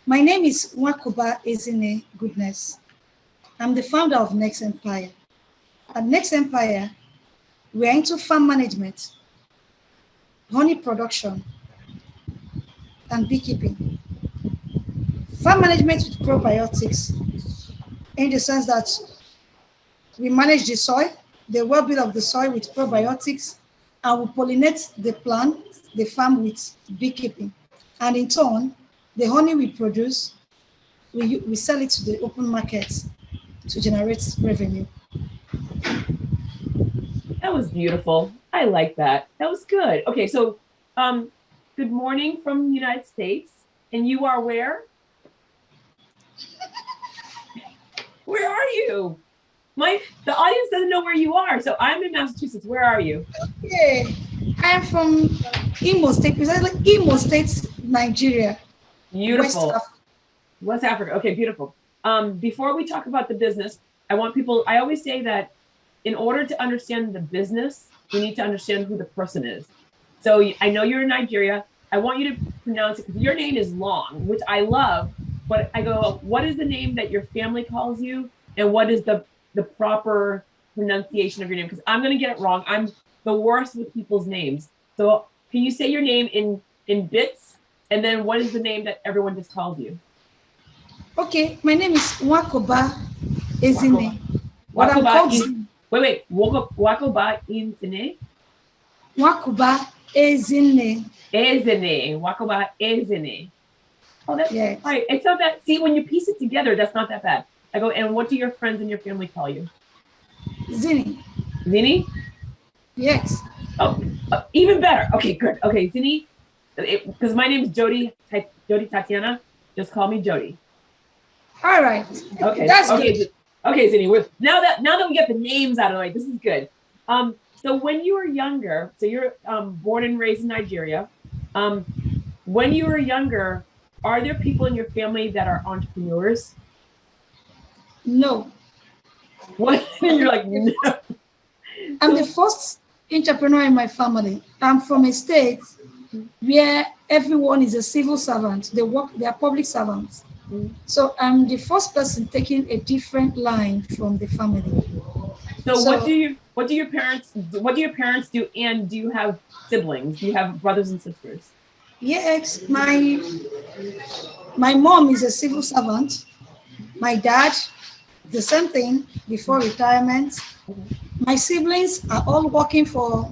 My name is Nwakuba Ezinne Goodness. I'm the founder of Negs Empire. At Negs Empire, we're into farm management, honey production, and beekeeping. Farm management with probiotics, in the sense that we manage the soil, the well-being of the soil with probiotics, and we pollinate the plant, the farm with beekeeping. And in turn, the honey we produce, we sell it to the open market to generate revenue. That was beautiful. I like that. That was good. Okay, so good morning from the United States. And you are where? Where are you? The audience doesn't know where you are. So I'm in Massachusetts. Where are you? Okay, I am from Imo State, precisely Imo State, Nigeria. Beautiful. West Africa. Okay, beautiful. Before we talk about the business, I always say that in order to understand the business, you need to understand who the person is. So I know you're in Nigeria. I want you to pronounce it because your name is long, which I love. But I go, what is the name that your family calls you? And what is the proper pronunciation of your name? Because I'm going to get it wrong. I'm the worst with people's names. So can you say your name in bits? And then what is the name that everyone just calls you? Okay, my name is Nwakuba Ezinne. What I'm called Wait. Nwakuba Ezinne? Nwakuba Ezinne. Ezinne. Nwakuba Ezinne. Oh, that's yes. Right. It's not that. See, when you piece it together, that's not that bad. I go, and what do your friends and your family call you? Zinni. Zinni? Yes. Oh, even better. Okay, good. Okay, Zinni, because my name is Jodi-Tatiana. Just call me Jodi. All right. Okay. That's okay. Good. Okay, Zinni. Now that we get the names out of the way, this is good. So when you were younger, so you're born and raised in Nigeria. When you were younger, are there people in your family that are entrepreneurs? No. What? You're like, no. I'm the first entrepreneur in my family. I'm from a state where everyone is a civil servant. They are public servants. So I'm the first person taking a different line from the family. So what do your parents do, and do you have siblings? Do you have brothers and sisters? Yes, my mom is a civil servant. My dad, the same thing before retirement. My siblings are all working for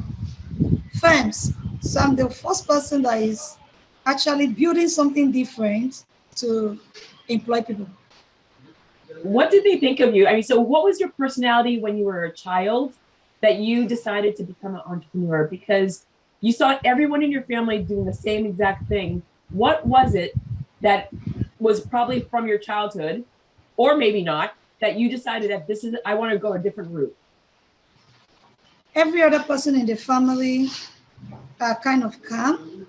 firms. So I'm the first person that is actually building something different to employ people. What did they think of you? I mean, so what was your personality when you were a child that you decided to become an entrepreneur? Because you saw everyone in your family doing the same exact thing. What was it that was probably from your childhood, or maybe not, that you decided that I want to go a different route? Every other person in the family are kind of calm.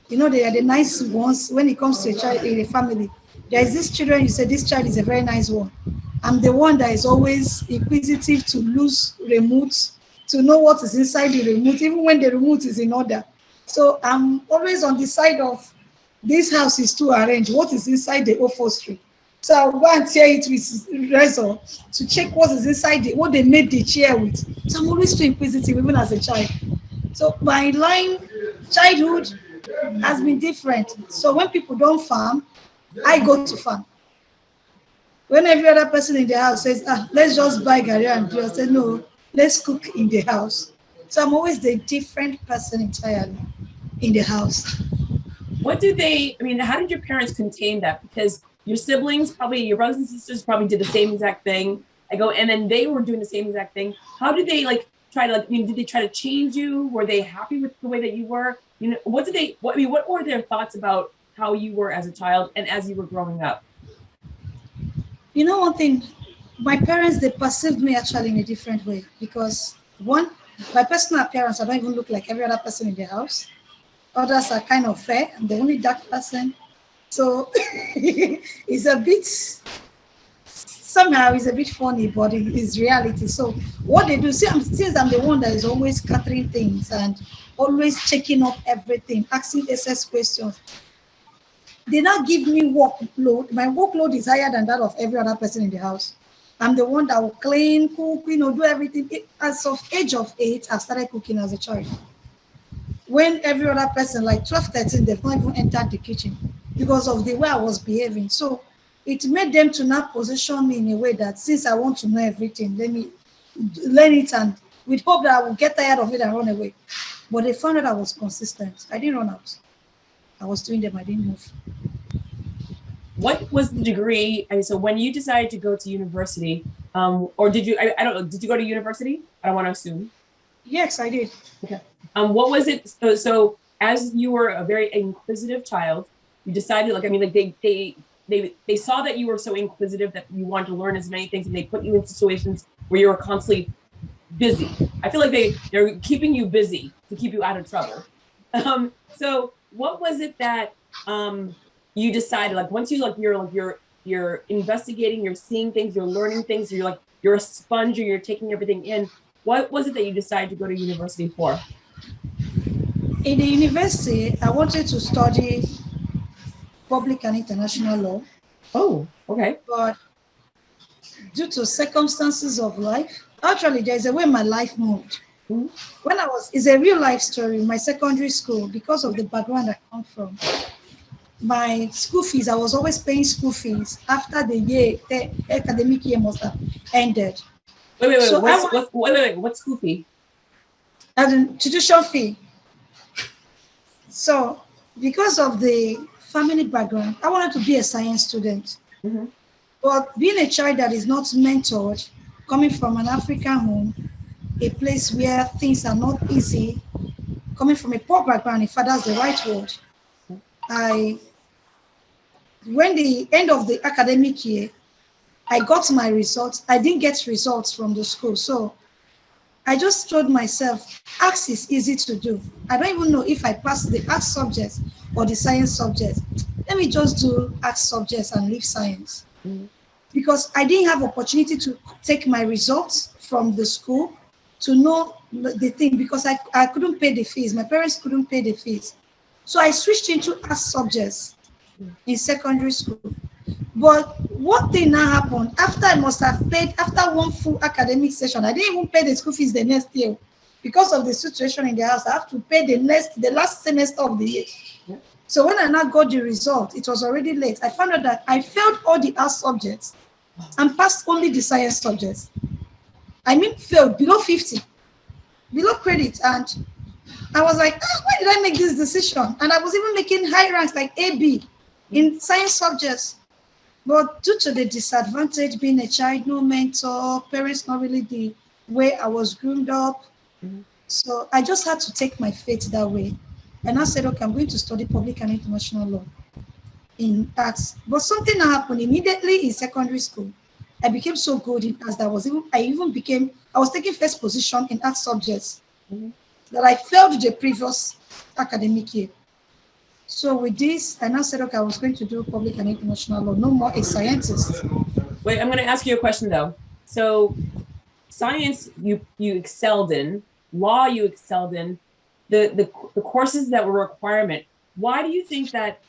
You know, they are the nice ones. When it comes to a child in a family, there is this children, you say this child is a very nice one. I'm the one that is always inquisitive to lose remote, to know what is inside the remote, even when the remote is in order. So I'm always on the side of this house is too arranged. What is inside the upholstery? So I'll go and tear it with razor to check what is inside what they made the chair with. So I'm always too inquisitive, even as a child. So my childhood has been different. So when people don't farm, I go to farm. When every other person in the house says, let's just buy garri and do, I say, no, let's cook in the house. So I'm always the different person entirely in the house. How did your parents contain that? Because your siblings, probably your brothers and sisters probably did the same exact thing. And then they were doing the same exact thing. How did they did they try to change you? Were they happy with the way that you were? What were their thoughts about how you were as a child and as you were growing up? You know one thing, my parents, they perceived me actually in a different way because one, my personal appearance, I don't even look like every other person in the house. Others are kind of fair. I'm the only dark person. So it's a bit, somehow it's a bit funny, but it is reality. So what they do, since I'm the one that is always scattering things and always checking up everything, asking SS questions, They now give me workload. My workload is higher than that of every other person in the house. I'm the one that will clean, cook, do everything. As of age of 8, I started cooking as a child. When every other person, like 12, 13, they've not even entered the kitchen because of the way I was behaving. So it made them to now position me in a way that since I want to know everything, let me learn it, and with hope that I will get tired of it and run away. But they found out I was consistent. I didn't run out. I was doing them. I didn't move. What was the degree? And so when you decided to go to university, or did you, I don't know, did you go to university? I don't want to assume. Yes, I did. Okay. What was it? So as you were a very inquisitive child, you decided, like, I mean, like they saw that you were so inquisitive that you wanted to learn as many things, and they put you in situations where you were constantly busy. I feel like they're keeping you busy to keep you out of trouble. So what was it that you decided, like, once you're investigating, you're seeing things, you're learning things, you're a sponge, or you're taking everything in. What was it that you decided to go to university for? In the university, I wanted to study public and international law. Oh, okay. But due to circumstances of life, actually, there's a way my life moved. Mm-hmm. It's a real life story. My secondary school, because of the background I come from, my school fees, I was always paying school fees after the academic year must have ended. Wait. So wait. What's school fee? As in tuition fee. So because of the family background, I wanted to be a science student. Mm-hmm. But being a child that is not mentored, coming from an African home, a place where things are not easy, coming from a poor background, if that's the right word, when the end of the academic year, I got my results. I didn't get results from the school. So I just told myself, arts is easy to do. I don't even know if I passed the arts subjects or the science subjects. Let me just do arts subjects and leave science. Mm-hmm. Because I didn't have opportunity to take my results from the school to know the thing, because I couldn't pay the fees. My parents couldn't pay the fees. So I switched into arts subjects in secondary school. But what thing now happened, after I must have paid, after one full academic session, I didn't even pay the school fees the next year. Because of the situation in the house, I have to pay the last semester of the year. Yeah. So when I now got the result, it was already late. I found out that I failed all the arts subjects and passed only the science subjects. I mean, failed below 50, below credit. And I was like, why did I make this decision? And I was even making high ranks like AB in science subjects. But due to the disadvantage, being a child, no mentor, parents not really the way I was groomed up. Mm-hmm. So I just had to take my fate that way. And I said, okay, I'm going to study public and international law in arts. But something happened immediately in secondary school. I became so good in arts that I was taking first position in art subjects, mm-hmm. that I failed the previous academic year. So with this, I now said, okay, I was going to do public and international law, no more a scientist. Wait, I'm going to ask you a question though. So science, you excelled in, law you excelled in, the courses that were requirement. Why do you think that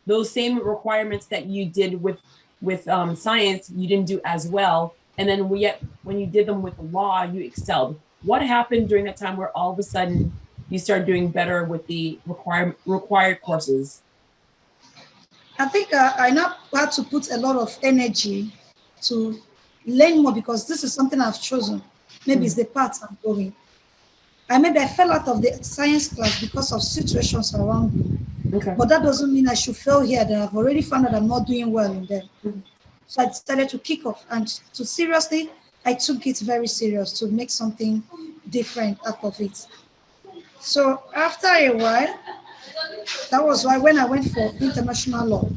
those same requirements that you did with science, you didn't do as well? And then when you did them with law, you excelled. What happened during that time where all of a sudden you started doing better with the required courses? I think I now had to put a lot of energy to learn more, because this is something I've chosen. Maybe it's the path I'm going. I fell out of the science class because of situations around me. Okay. But that doesn't mean I should fail here. That I've already found out I'm not doing well in them. Mm-hmm. So I decided to kick off, and I took it very serious to make something different out of it. So after a while, that was why when I went for international law,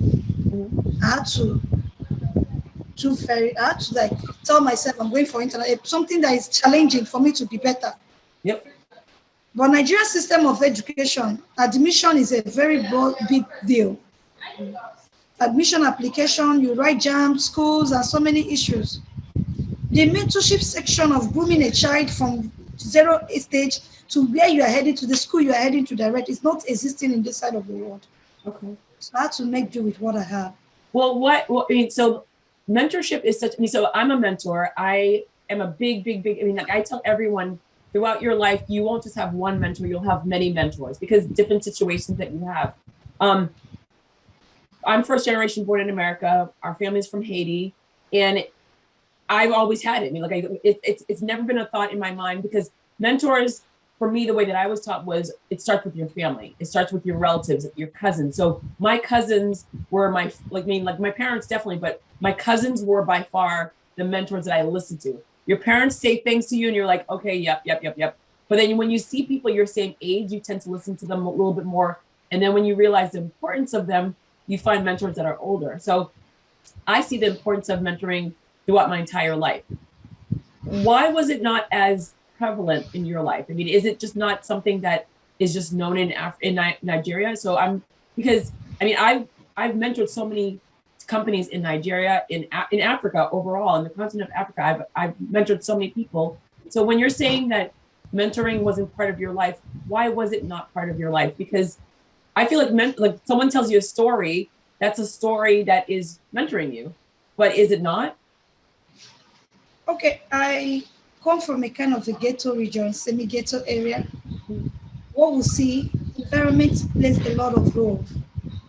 I had to tell myself I'm going for something that is challenging for me to be better. Yep. But Nigerian system of education, admission is a very big deal. Admission application, you write jams, schools, and so many issues. The mentorship section of grooming a child from 0 stage to where you are heading, to the school you are heading to direct, is not existing in this side of the world. Okay. So I had to make do with what I have. Well, I mean, so mentorship is such, I mean, so I'm a mentor. I am a big, I mean, like I tell everyone throughout your life, you won't just have one mentor, you'll have many mentors because different situations that you have. I'm first generation born in America. Our family's from Haiti, and I've always had it. I mean, like it's never been a thought in my mind because mentors, for me, the way that I was taught was it starts with your family. It starts with your relatives, your cousins. So my cousins were my, like, I mean, like my parents definitely, but my cousins were by far the mentors that I listened to. Your parents say things to you and you're like, okay, yep. But then when you see people your same age, you tend to listen to them a little bit more. And then when you realize the importance of them, you find mentors that are older. So I see the importance of mentoring throughout my entire life. Why was it not as prevalent in your life? I mean, is it just not something that is just known in Nigeria? So because I mean, I've mentored so many companies in Nigeria, in Africa overall, in the continent of Africa. I've mentored so many people. So when you're saying that mentoring wasn't part of your life, why was it not part of your life? Because I feel like someone tells you a story, that's a story that is mentoring you, but is it not? Okay, I come from a kind of a ghetto region, semi-ghetto area. What we see, environment plays a lot of role.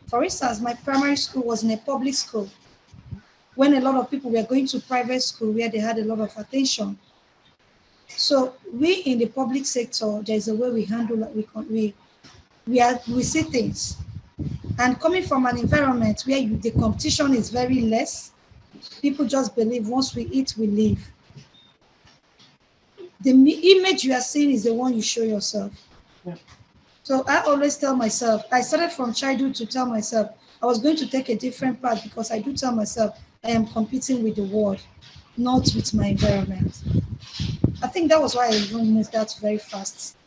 For instance, my primary school was in a public school. When a lot of people were going to private school where they had a lot of attention. So we in the public sector, there's a way we handle it. We see things. And coming from an environment where the competition is very less, people just believe once we eat, we live. The image you are seeing is the one you show yourself. Yeah. So I always tell myself, I started from childhood to tell myself I was going to take a different path because I do tell myself I am competing with the world, not with my environment. I think that was why I even moved that very fast,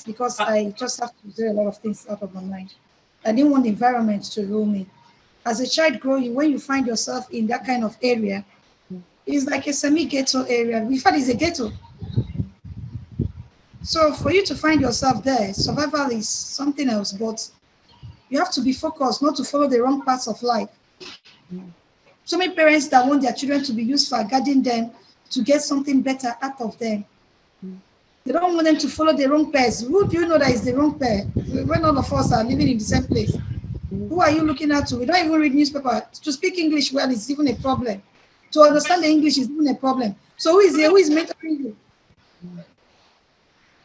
because I just have to do a lot of things out of my mind. I didn't want the environment to rule me. As a child growing, when you find yourself in that kind of area, it's like a semi-ghetto area. In fact, it's a ghetto. So for you to find yourself there, survival is something else, but you have to be focused, not to follow the wrong paths of life. So many parents that want their children to be used for guiding them to get something better out of them. They don't want them to follow the wrong paths. Who do you know that is the wrong path? When all of us are living in the same place. Who are you looking at to? We don't even read newspaper. To speak English well is even a problem. To understand the English is even a problem. So who is mentoring you?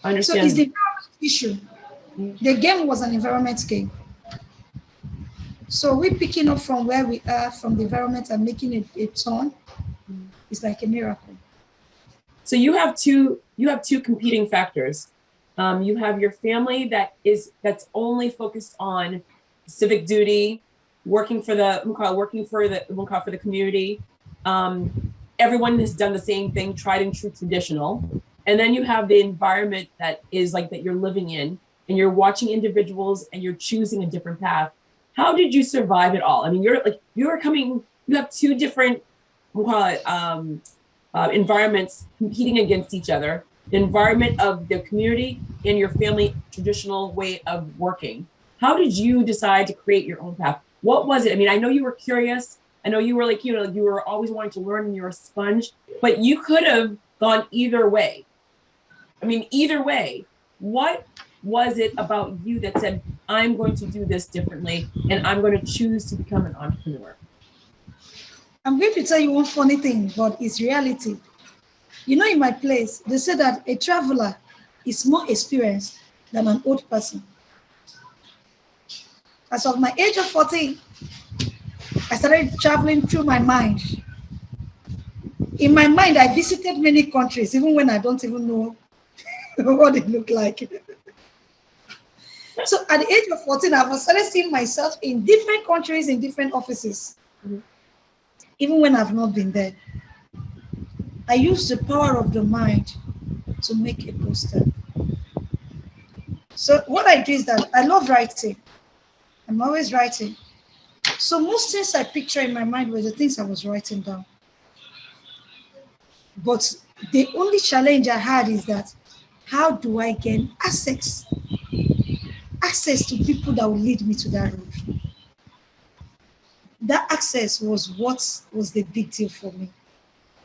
I understand. So it's the environment issue. The game was an environment game. So we're picking up from where we are, from the environment, and making a turn. It's like a miracle. So you have two competing factors. You have your family that's only focused on civic duty, working for the community. Everyone has done the same thing, tried and true traditional. And then you have the environment that you're living in, and you're watching individuals and you're choosing a different path. How did you survive it all? I mean, you have two different, environments competing against each other, the environment of the community and your family traditional way of working. How did you decide to create your own path? What was it? I mean, I know you were curious. I know you were you were always wanting to learn and you're a sponge, but you could have gone either way. I mean, either way, what was it about you that said, I'm going to do this differently and I'm going to choose to become an entrepreneur? I'm going to tell you one funny thing, but it's reality. You know, in my place, they say that a traveler is more experienced than an old person. As of my age of 14, I started traveling through my mind. In my mind, I visited many countries, even when I don't even know what they look like. So at the age of 14, I've started seeing myself in different countries, in different offices, even when I've not been there. I use the power of the mind to make a poster. So what I do is that I love writing. I'm always writing. So most things I picture in my mind were the things I was writing down. But the only challenge I had is that how do I gain access access to people that will lead me to that road. That access was what was the big deal for me.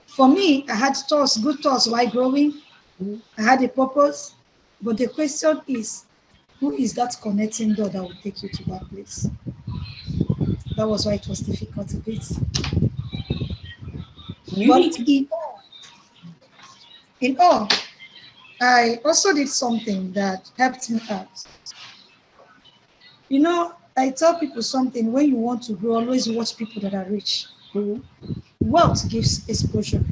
For me, I had thoughts, good thoughts while growing. Mm-hmm. I had a purpose. But the question is, who is that connecting door that will take you to that place? That was why it was difficult a bit. You But need to. in all, I also did something that helped me out. You know, I tell people something: when you want to grow, always watch people that are rich. Mm-hmm. Wealth gives exposure,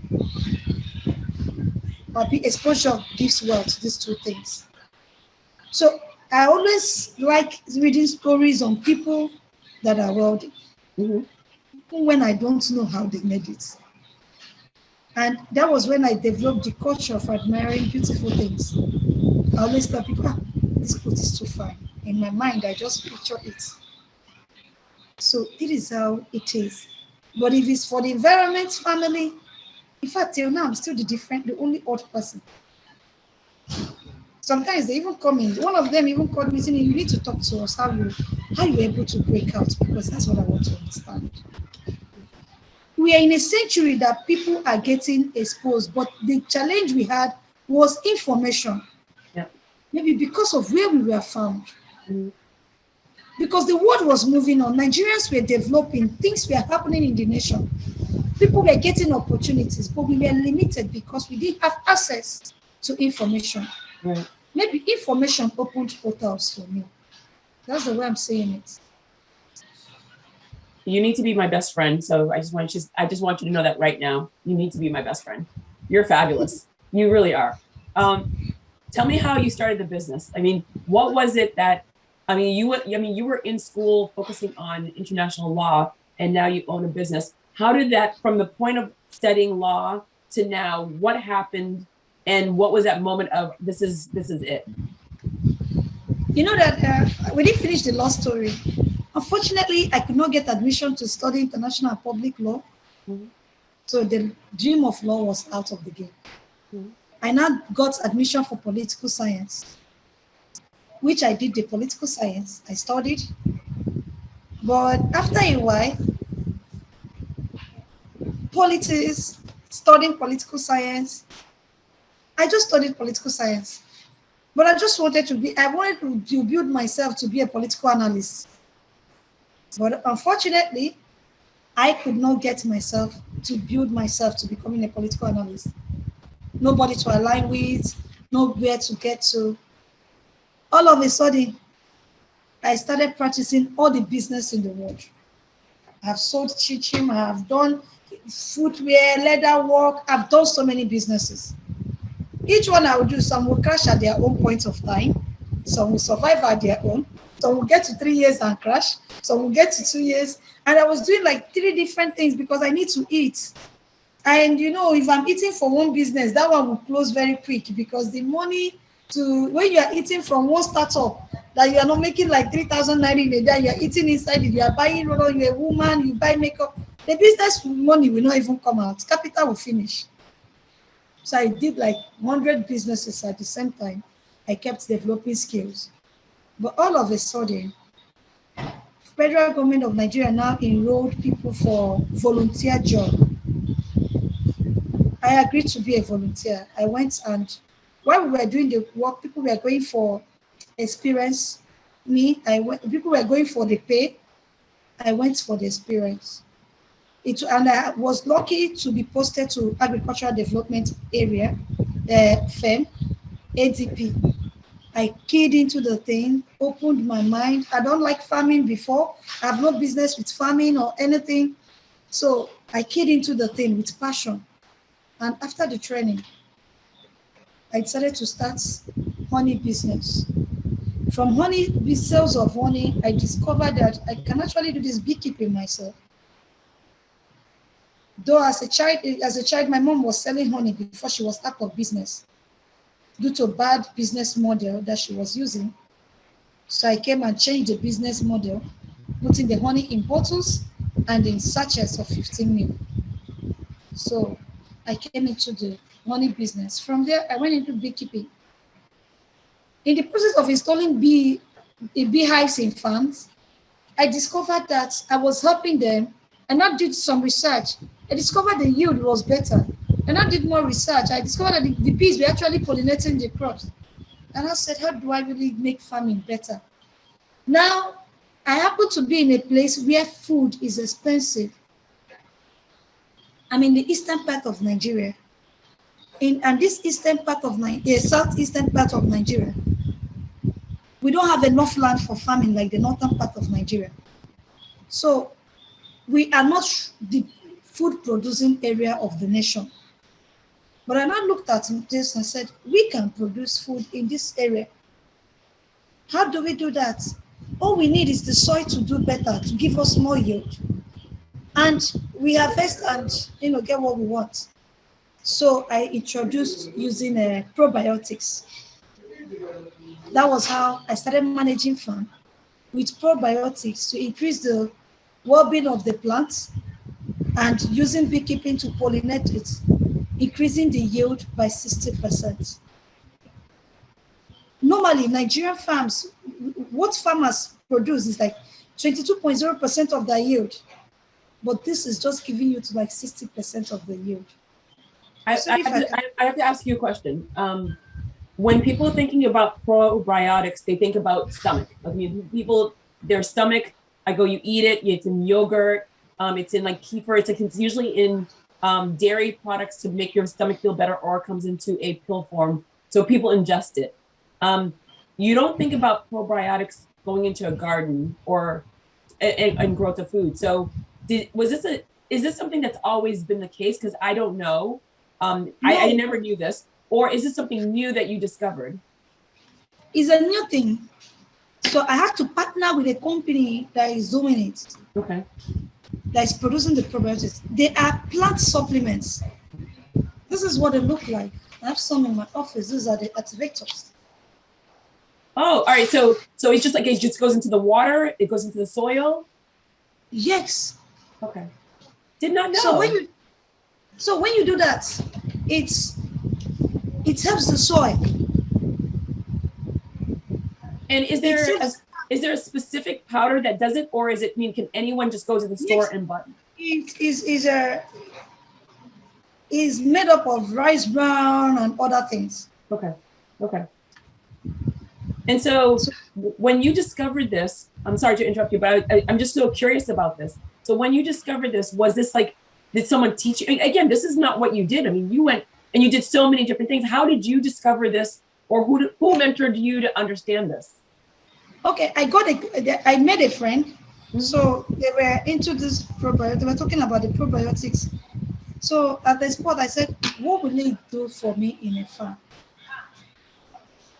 but exposure gives wealth, these two things. So I always like reading stories on people that are wealthy, Mm-hmm. even when I don't know how they made it. And that was when I developed the culture of admiring beautiful things. I always tell people, this clothes is too fine. In my mind, I just picture it. So it is how it is. But if it's for the environment, family, in fact, till now, I'm still the only odd person. Sometimes they even come in. One of them even called me saying, you need to talk to us how you were able to break out, because that's what I want to understand. We are in a century that people are getting exposed, but the challenge we had was information. Yeah. Maybe because of where we were found. Mm-hmm. Because the world was moving on, Nigerians were developing, things were happening in the nation. People were getting opportunities, but we were limited because we didn't have access to information. Right. Maybe information opened portals for me. That's the way I'm saying it. You need to be my best friend. So I just want you to know that right now. You need to be my best friend. You're fabulous. You really are. Tell me how you started the business. I mean, what was it that you were in school focusing on international law, and now you own a business. How did that, from the point of studying law to now, what happened, and what was that moment of this is it? You know that we didn't finish the law story. Unfortunately, I could not get admission to study international and public law. Mm-hmm. So the dream of law was out of the game. Mm-hmm. I now got admission for political science, which I did the political science. I studied. But after a while, politics, studying political science, I just studied political science. But I wanted to build myself to be a political analyst. But unfortunately, I could not get myself to build myself to becoming a political analyst. Nobody to align with, nowhere to get to. All of a sudden, I started practicing all the business in the world. I've sold chichim, I've done footwear, leather work, I've done so many businesses. Each one I will do, some will crash at their own point of time, some will survive at their own, some will get to 3 years and crash, some will get to 2 years. And I was doing like 3 different things because I need to eat. And if I'm eating for one business, that one will close very quick because the money when you are eating from one startup that you are not making like 3,000 naira in a day, you are eating inside it, you are buying, you're a woman, you buy makeup, the business money will not even come out, capital will finish. So I did like 100 businesses at the same time. I kept developing skills. But all of a sudden, federal government of Nigeria now enrolled people for volunteer job. I agreed to be a volunteer. I went, and while we were doing the work, people were going for experience. People were going for the pay. I went for the experience. And I was lucky to be posted to agricultural development area, firm, ADP. I keyed into the thing, opened my mind. I don't like farming before. I have no business with farming or anything. So I keyed into the thing with passion. And after the training, I decided to start honey business. From sales of honey, I discovered that I can actually do this beekeeping myself. Though as a child, my mom was selling honey before she was out of business due to bad business model that she was using. So I came and changed the business model, putting the honey in bottles and in sachets of 15 mil. So I came into the honey business. From there, I went into beekeeping. In the process of installing bee beehives in farms, I discovered that I was helping them, and I did some research. I discovered the yield was better. And I did more research. I discovered that the bees were actually pollinating the crops. And I said, how do I really make farming better? Now, I happen to be in a place where food is expensive. I'm in the eastern part of Nigeria. And this eastern part of Nigeria, southeastern part of Nigeria, we don't have enough land for farming like the northern part of Nigeria. So we are not the food producing area of the nation. But I now looked at this and said, we can produce food in this area. How do we do that? All we need is the soil to do better, to give us more yield. And we harvest and get what we want. So I introduced using probiotics. That was how I started managing farm with probiotics to increase the well-being of the plants and using beekeeping to pollinate it, increasing the yield by 60%. Normally, Nigerian farms, what farmers produce is like 22.0% of their yield, but this is just giving you to like 60% of the yield. I have to ask you a question. When people are thinking about probiotics, they think about stomach. I mean, people, their stomach, you eat it, it's in yogurt, it's in like kefir, it's usually in dairy products to make your stomach feel better, or it comes into a pill form, so people ingest it. You don't think about probiotics going into a garden or and growth of food. So is this something that's always been the case? Because I don't know. No. I never knew this. Or is this something new that you discovered? It's a new thing. So I had to partner with a company that is doing it. Okay. That is producing the probiotics. They are plant supplements. This is what they look like. I have some in my office. These are the activators. Oh, all right. So it's just like it just goes into the water. It goes into the soil. Yes. Okay. Did not know. So when you do that, it helps the soil. And is there a specific powder that does it, or can anyone just go to the store and buy? It is made up of rice bran and other things. Okay. And so when you discovered this, I'm sorry to interrupt you, but I'm just so curious about this. So when you discovered this, was this like, did someone teach you? Again, this is not what you did. I mean, you went and you did so many different things. How did you discover this, or who mentored you to understand this? Okay, I made a friend. Mm-hmm. So they were into this probiotics. They were talking about the probiotics. So at the spot, I said, what will it do for me in a farm?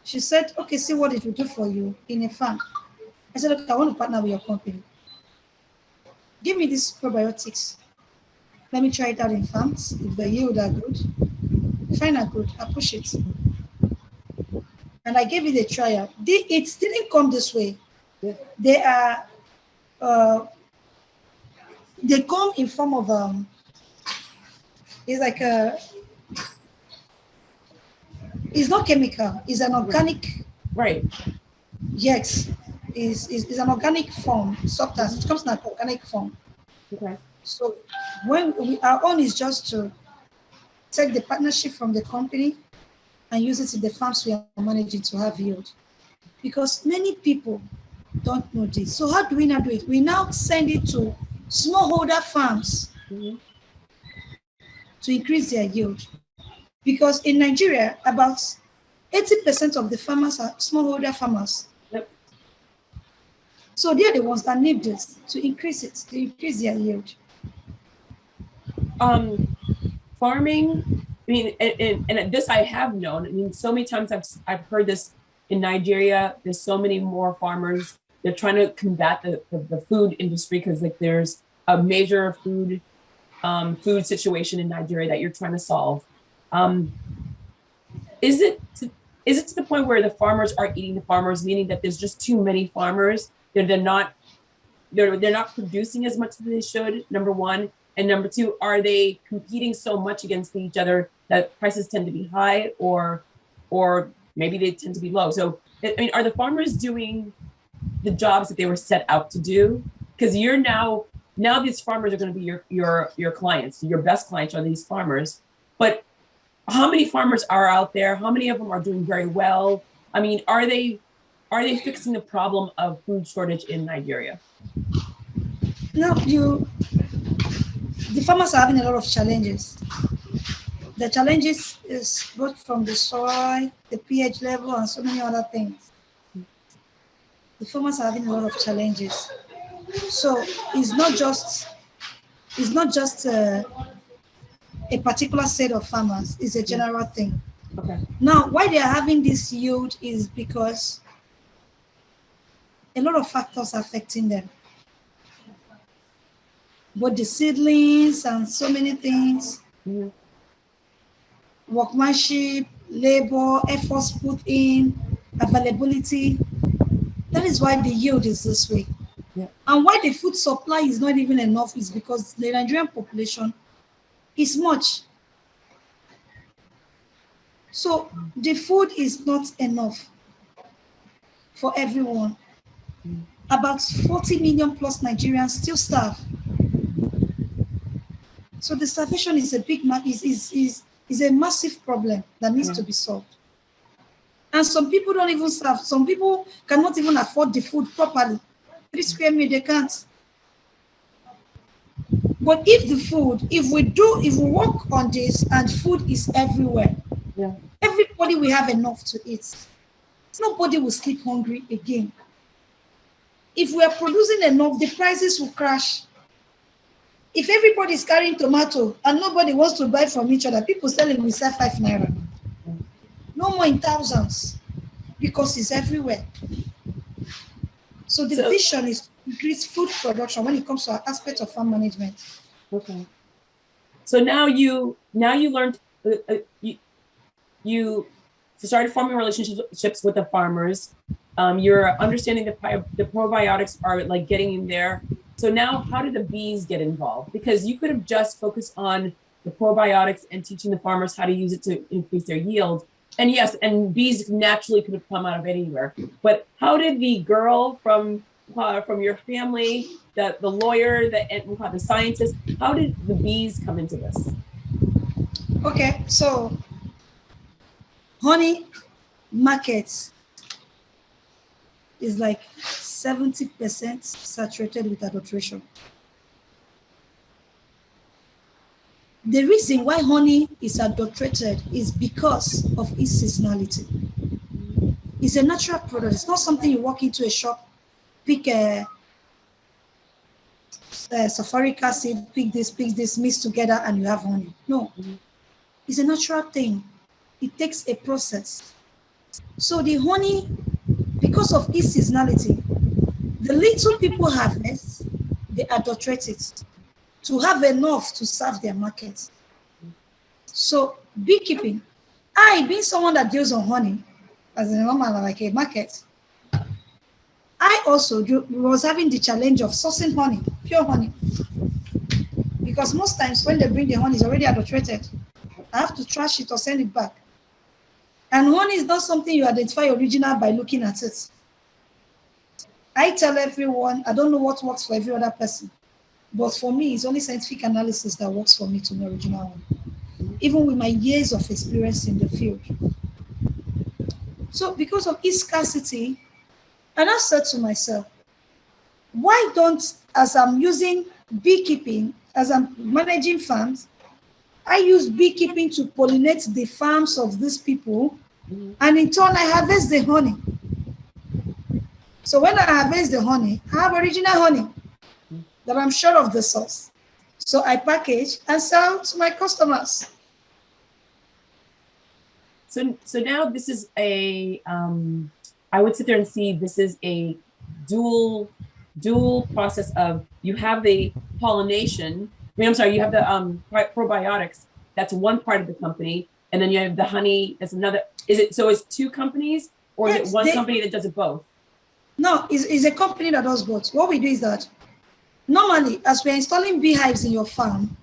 She said, okay, see what it will do for you in a farm. I said, okay, I want to partner with your company. Give me these probiotics. Let me try it out in farms. If the yield are good, fine are good, I push it. And I gave it a trial. It didn't come this way. Yeah. They come in form of it's like it's not chemical, it's an organic. Right. Yes. It's an organic form, substance. It comes in an organic form. Okay. So our own is just to take the partnership from the company and use it in the farms we are managing to have yield. Because many people don't know this. So how do we now do it? We now send it to smallholder farms to increase their yield. Because in Nigeria, about 80% of the farmers are smallholder farmers. Yep. So they're the ones that need this to increase their yield. Farming, I mean, and this I have known. I mean, so many times I've heard this in Nigeria. There's so many more farmers. They're trying to combat the food industry because like there's a major food situation in Nigeria that you're trying to solve. Is it to the point where the farmers are eating the farmers, meaning that there's just too many farmers? They're not producing as much as they should, number one. And number two, are they competing so much against each other that prices tend to be high, or maybe they tend to be low? So, I mean, are the farmers doing the jobs that they were set out to do? Because you're now these farmers are going to be your clients. Your best clients are these farmers. But how many farmers are out there? How many of them are doing very well? I mean, are they fixing the problem of food shortage in Nigeria? No, the farmers are having a lot of challenges. The challenges is both from the soil, the pH level, and so many other things. The farmers are having a lot of challenges. So it's not just a particular set of farmers, it's a general thing. Okay. Now, why they are having this yield is because a lot of factors are affecting them. But the seedlings and so many things, workmanship, labor, efforts put in, availability. That is why the yield is this way. Yeah. And why the food supply is not even enough is because the Nigerian population is much. So the food is not enough for everyone. About 40 million plus Nigerians still starve. So the starvation is a big is a massive problem that needs to be solved. And some people don't even starve. Some people cannot even afford the food properly. 3 square meals, they can't. But if we work on this and food is everywhere, everybody will have enough to eat. Nobody will sleep hungry again. If we are producing enough, the prices will crash. If everybody is carrying tomato and nobody wants to buy from each other, people selling will sell 5 naira. No more in thousands, because it's everywhere. So the vision is to increase food production when it comes to our aspect of farm management. Okay. So now you learned you started forming relationships with the farmers. You're understanding the probiotics are like getting in there. So now how did the bees get involved? Because you could have just focused on the probiotics and teaching the farmers how to use it to increase their yield. And yes, and bees naturally could have come out of anywhere. But how did the girl from your family, the lawyer, the scientist, how did the bees come into this? Okay, so honey markets is like 70% saturated with adulteration. The reason why honey is adulterated is because of its seasonality. It's a natural product. It's not something you walk into a shop, pick a sulfuric acid, pick this, mix together, and you have honey. No, it's a natural thing. It takes a process. So the honey, because of its seasonality, the little people harvest, they adulterate it to have enough to serve their markets. So beekeeping, I being someone that deals on honey, as a normal like a market, I also was having the challenge of sourcing honey, pure honey. Because most times when they bring the honey, it's already adulterated. I have to trash it or send it back. And honey is not something you identify original by looking at it. I tell everyone, I don't know what works for every other person. But for me, it's only scientific analysis that works for me to know original one. Even with my years of experience in the field. So because of its scarcity, and I said to myself, why don't, as I'm using beekeeping, as I'm managing farms, I use beekeeping to pollinate the farms of these people, and in turn I harvest the honey. So when I harvest the honey, I have original honey that I'm sure of the source. So I package and sell to my customers. So now this is I would sit there and see this is a dual process of, you have the pollination. You have the probiotics. That's one part of the company, and then you have the honey. That's another. Is it 2 companies, or is it one company that does it both? No, it's a company that does both. What we do is that normally, as we're installing beehives in your farm,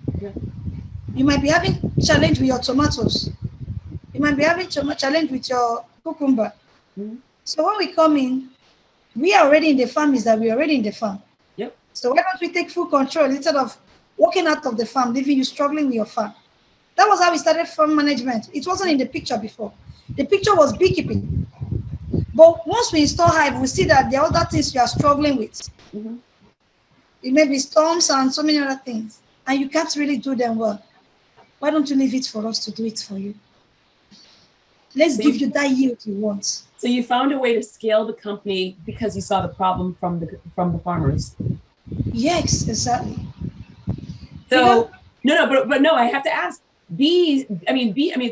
you might be having challenge with your tomatoes. You might be having challenge with your cucumber. So when we come in, We are already in the farm is that we're already in the farm. Yep. So why don't we take full control instead of walking out of the farm, leaving you struggling with your farm? That was how we started farm management. It wasn't in the picture before. The picture was beekeeping. But once we install hive, we see that there are other things you are struggling with. Mm-hmm. It may be storms and so many other things, and you can't really do them well. Why don't you leave it for us to do it for you? Let's give you that yield you want. So you found a way to scale the company because you saw the problem from the farmers. Yes, exactly. So but no, I have to ask. Bees,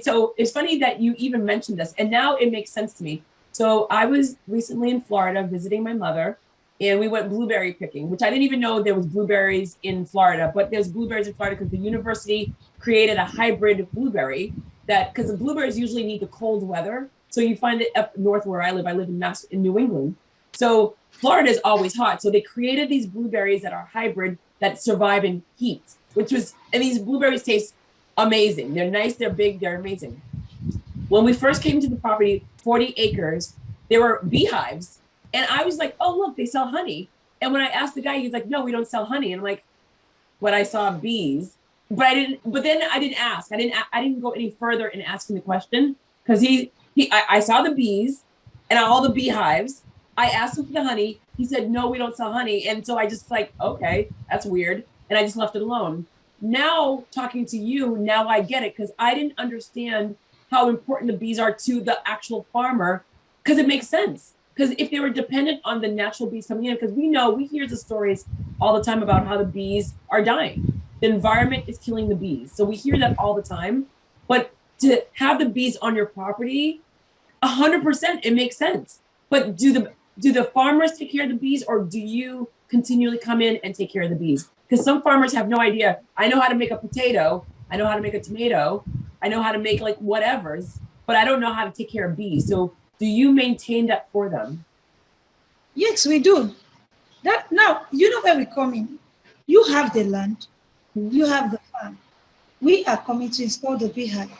so it's funny that you even mentioned this, and now it makes sense to me. So I was recently in Florida visiting my mother, and we went blueberry picking, which I didn't even know there was blueberries in Florida, but there's blueberries in Florida because the university created a hybrid blueberry because the blueberries usually need the cold weather. So you find it up north where I live in New England. So Florida is always hot. So they created these blueberries that are hybrid that survive in heat, and these blueberries taste amazing. They're nice, they're big, they're amazing. When we first came to the property, 40 acres, there were beehives. And I was like, oh, look, they sell honey. And when I asked the guy, he's like, no, we don't sell honey. And I'm like, but I saw bees. But then I didn't ask. I didn't go any further in asking the question because I saw the bees and all the beehives. I asked him for the honey. He said, no, we don't sell honey. And so I just like, okay, that's weird. And I just left it alone. Now talking to you, now I get it because I didn't understand how important the bees are to the actual farmer because it makes sense. Because if they were dependent on the natural bees coming in, because we hear the stories all the time about how the bees are dying. The environment is killing the bees. So we hear that all the time. But to have the bees on your property, 100%, it makes sense. But do the farmers take care of the bees, or do you continually come in and take care of the bees? Because some farmers have no idea. I know how to make a potato. I know how to make a tomato. I know how to make like whatevers, but I don't know how to take care of bees. So do you maintain that for them? Yes, we do. Now, you know where we come in. You have the land. You have the farm. We are coming to install the beehive.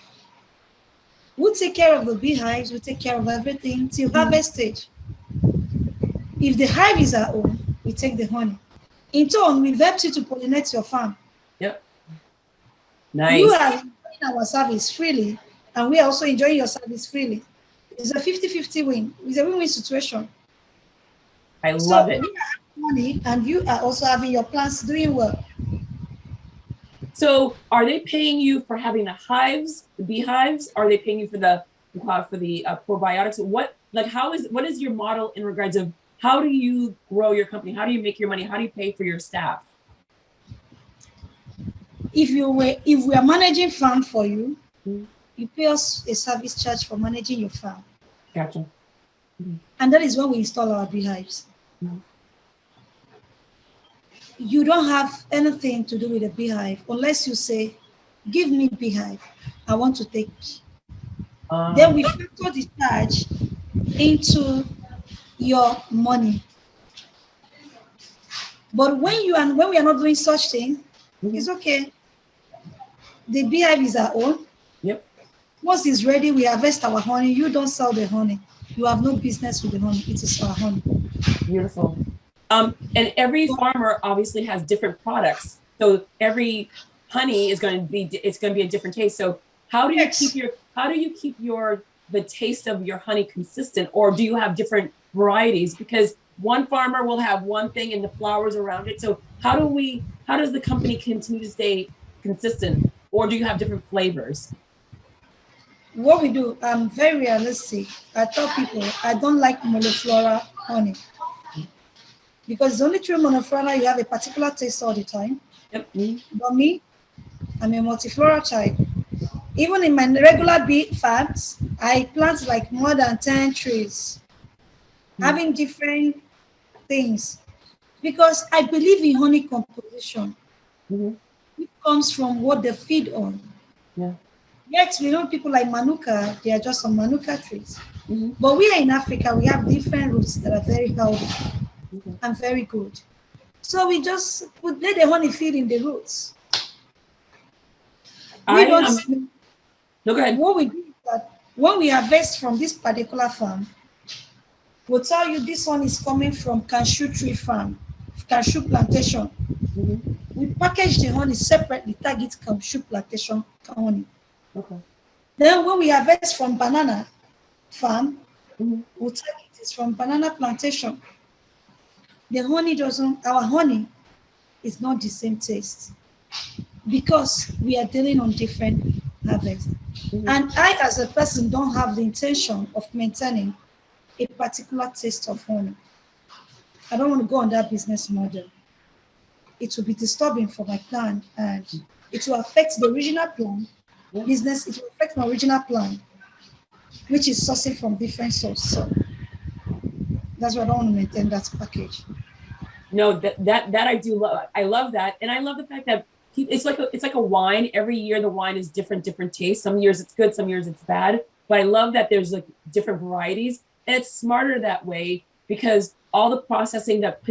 We'll take care of the beehives. We'll take care of everything till harvest stage. If the hive is our own, we take the honey. In turn, we vet you to pollinate your farm. Yep. Nice. You are enjoying our service freely, and we are also enjoying your service freely. It's a 50-50 win. It's a win-win situation. I love it. We are having money, and you are also having your plants doing well. So are they paying you for having the hives, the beehives? Are they paying you for the probiotics? What is your model in regards of how do you grow your company? How do you make your money? How do you pay for your staff? If we are managing farm for you, you pay us a service charge for managing your farm. Gotcha. And that is when we install our beehives. You don't have anything to do with a beehive unless you say, give me beehive, I want to take. Then we factor the charge into your money. But when we are not doing such thing, it's okay. The beehive is our own. Yep. Once it's ready, we harvest our honey. You don't sell the honey. You have no business with the honey. It is our honey. Beautiful. And every farmer obviously has different products. So every honey is going to be a different taste. So how do you keep the taste of your honey consistent, or do you have different varieties? Because one farmer will have one thing and the flowers around it. So how does the company continue to stay consistent, or do you have different flavors? What we do, I'm very realistic. I tell people I don't like monoflora honey. Because it's only true monoflora, you have a particular taste all the time. Yep. But me, I'm a multiflora type. Even in my regular bee farms, I plant like more than 10 trees, having different things. Because I believe in honey composition. It comes from what they feed on. Yeah. Yet we know people like Manuka, they are just some Manuka trees. But we are in Africa, we have different roots that are very healthy and very good. So we just let the honey feed in the roots. No, go ahead. What we do is that when we harvest from this particular farm, will tell you this one is coming from cashew tree farm, cashew plantation. We package the honey separately, tag it cashew plantation honey. Okay. Then when we harvest from banana farm, we'll tag it is from banana plantation. The honey doesn't, our honey is not the same taste because we are dealing on different harvests. And I, as a person, don't have the intention of maintaining a particular taste of honey. I don't want to go on that business model. It will be disturbing for my plan and it will affect the original plan. Business, it will affect my original plan, which is sourcing from different sources. So that's why I don't want to maintain that package. No, that I do love. I love that. And I love the fact that it's like a wine. Every year the wine is different tastes. Some years it's good, some years it's bad. But I love that there's like different varieties. And it's smarter that way because all the processing that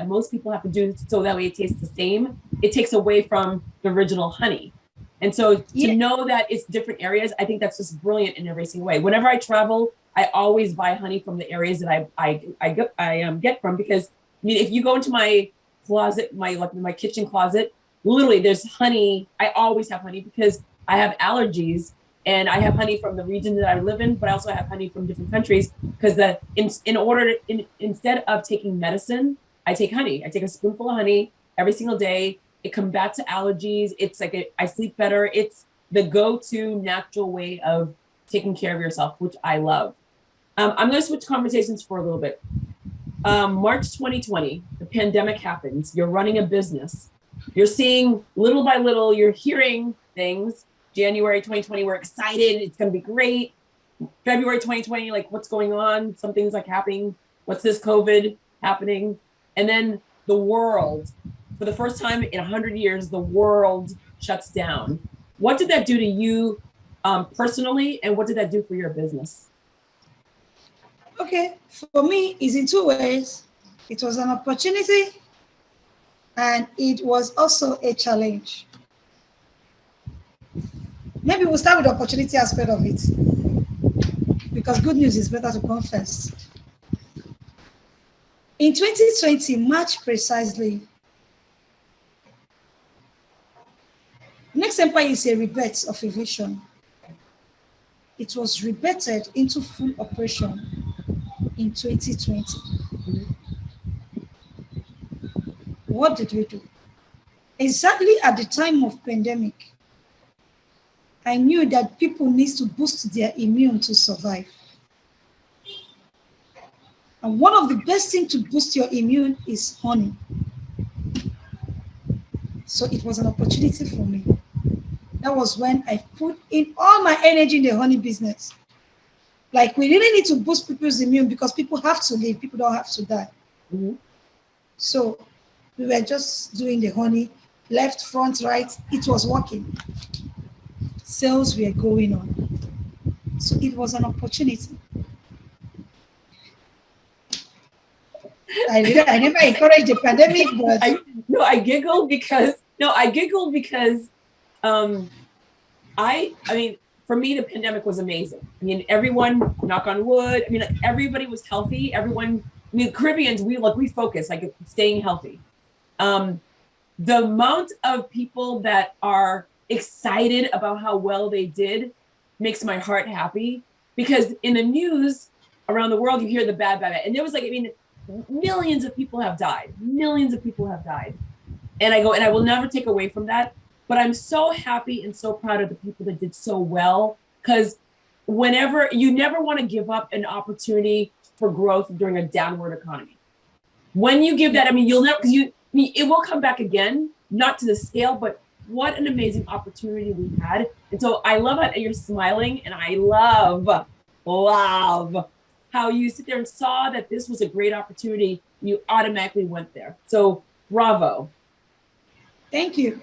most people have to do so that way it tastes the same, it takes away from the original honey. And so to know that it's different areas, I think that's just brilliant in every single way. Whenever I travel, I always buy honey from the areas that I get from, because I mean, if you go into my closet, my kitchen closet, literally there's honey. I always have honey because I have allergies. And I have honey from the region that I live in, but I also have honey from different countries because instead of taking medicine, I take honey. I take a spoonful of honey every single day. It combats allergies. It's like I sleep better. It's the go-to natural way of taking care of yourself, which I love. I'm going to switch conversations for a little bit. March 2020, the pandemic happens. You're running a business. You're seeing little by little, you're hearing things. January 2020, we're excited. It's going to be great. February 2020, like what's going on? Something's like happening. What's this COVID happening? And then the world, for the first time in 100 years, the world shuts down. What did that do to you personally? And what did that do for your business? Okay, for me, it's in two ways. It was an opportunity and it was also a challenge. Maybe we'll start with the opportunity aspect of it, because good news is better to come first. In 2020, March precisely, Negs Empire is a rebirth of a vision. It was rebirthed into full operation in 2020. What did we do? Exactly at the time of pandemic, I knew that people need to boost their immune to survive. And one of the best things to boost your immune is honey. So it was an opportunity for me. That was when I put in all my energy in the honey business. Like, we really need to boost people's immune because people have to live, people don't have to die. So we were just doing the honey, left, front, right, it was working. Sales were going on. So it was an opportunity. I never encouraged the pandemic, but I giggle because I mean, for me, the pandemic was amazing. I mean, everyone, knock on wood, I mean, like, everybody was healthy. Everyone, I mean, Caribbeans, we focus, like, staying healthy. The amount of people that are excited about how well they did makes my heart happy, because in the news around the world, you hear the bad. And there was like, I mean, millions of people have died. And I will never take away from that. But I'm so happy and so proud of the people that did so well, because whenever you never want to give up an opportunity for growth during a downward economy. When you give that, I mean, you'll never, because it will come back again, not to the scale, but what an amazing opportunity we had. And so I love it that you're smiling, and I love how you sit there and saw that this was a great opportunity. You automatically went there. So bravo. Thank you.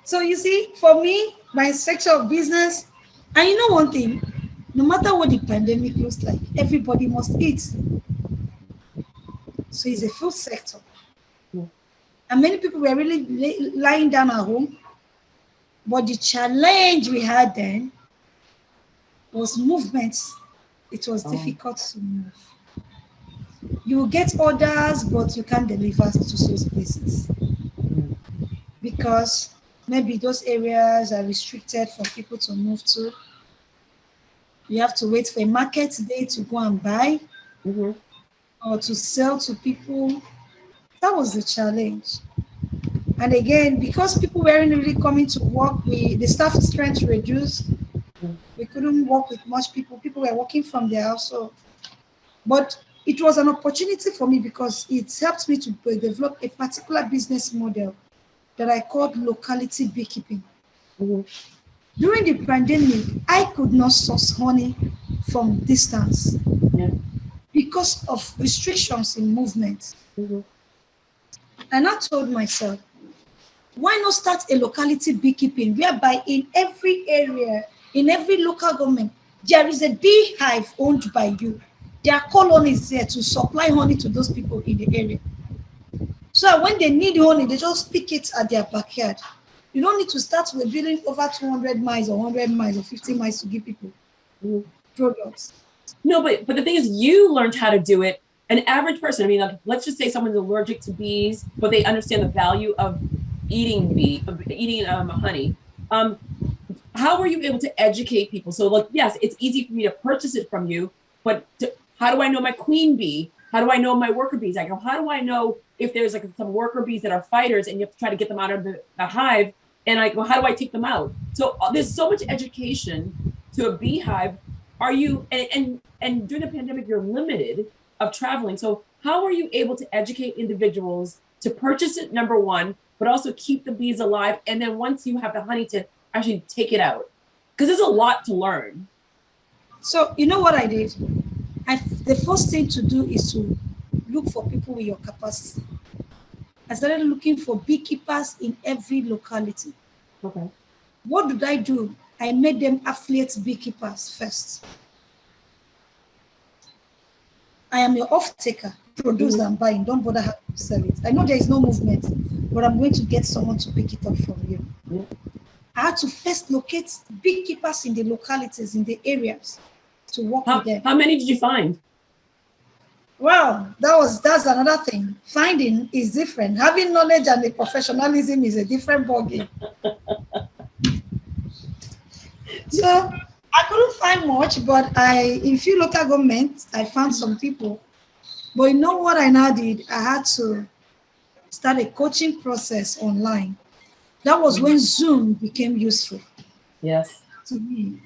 So you see, for me, my sector of business, and you know one thing, no matter what the pandemic looks like, everybody must eat. So it's a food sector. And many people were really lying down at home. But the challenge we had then was movements. It was difficult to move. You will get orders, but you can't deliver to those places because maybe those areas are restricted for people to move to. You have to wait for a market day to go and buy or to sell to people. That was the challenge. And again, because people weren't really coming to work, the staff strength reduced. We couldn't work with much people. People were working from their house. But it was an opportunity for me because it helped me to develop a particular business model that I called locality beekeeping. During the pandemic, I could not source honey from distance because of restrictions in movement. And I told myself, why not start a locality beekeeping whereby in every area, in every local government, there is a beehive owned by you. There are colonies there to supply honey to those people in the area. So when they need honey, they just pick it at their backyard. You don't need to start with building over 200 miles or 100 miles or 50 miles to give people products. No, but the thing is, you learned how to do it. An average person, I mean, like, let's just say someone's allergic to bees, but they understand the value of eating honey. How were you able to educate people? So, like, yes, it's easy for me to purchase it from you, but how do I know my queen bee? How do I know my worker bees? I go, how do I know if there's like some worker bees that are fighters and you have to try to get them out of the hive? And I go, how do I take them out? So there's so much education to a beehive. Are you, and during the pandemic, you're limited of traveling. So how are you able to educate individuals to purchase it, number one, but also keep the bees alive? And then once you have the honey, to actually take it out? Because there's a lot to learn. So you know what I did? The first thing to do is to look for people with your capacity. I started looking for beekeepers in every locality. Okay. What did I do? I made them affiliate beekeepers first. I am your off-taker. Produce and buying. Don't bother how to sell it. I know there is no movement, but I'm going to get someone to pick it up from you. I had to first locate beekeepers in the localities, in the areas, to work with them. How many did you find? Well, that's another thing. Finding is different. Having knowledge and the professionalism is a different ballgame. So I couldn't find much, but in few local governments, I found some people. But you know what I now did? I had to start a coaching process online. That was when Zoom became useful. Yes. To me.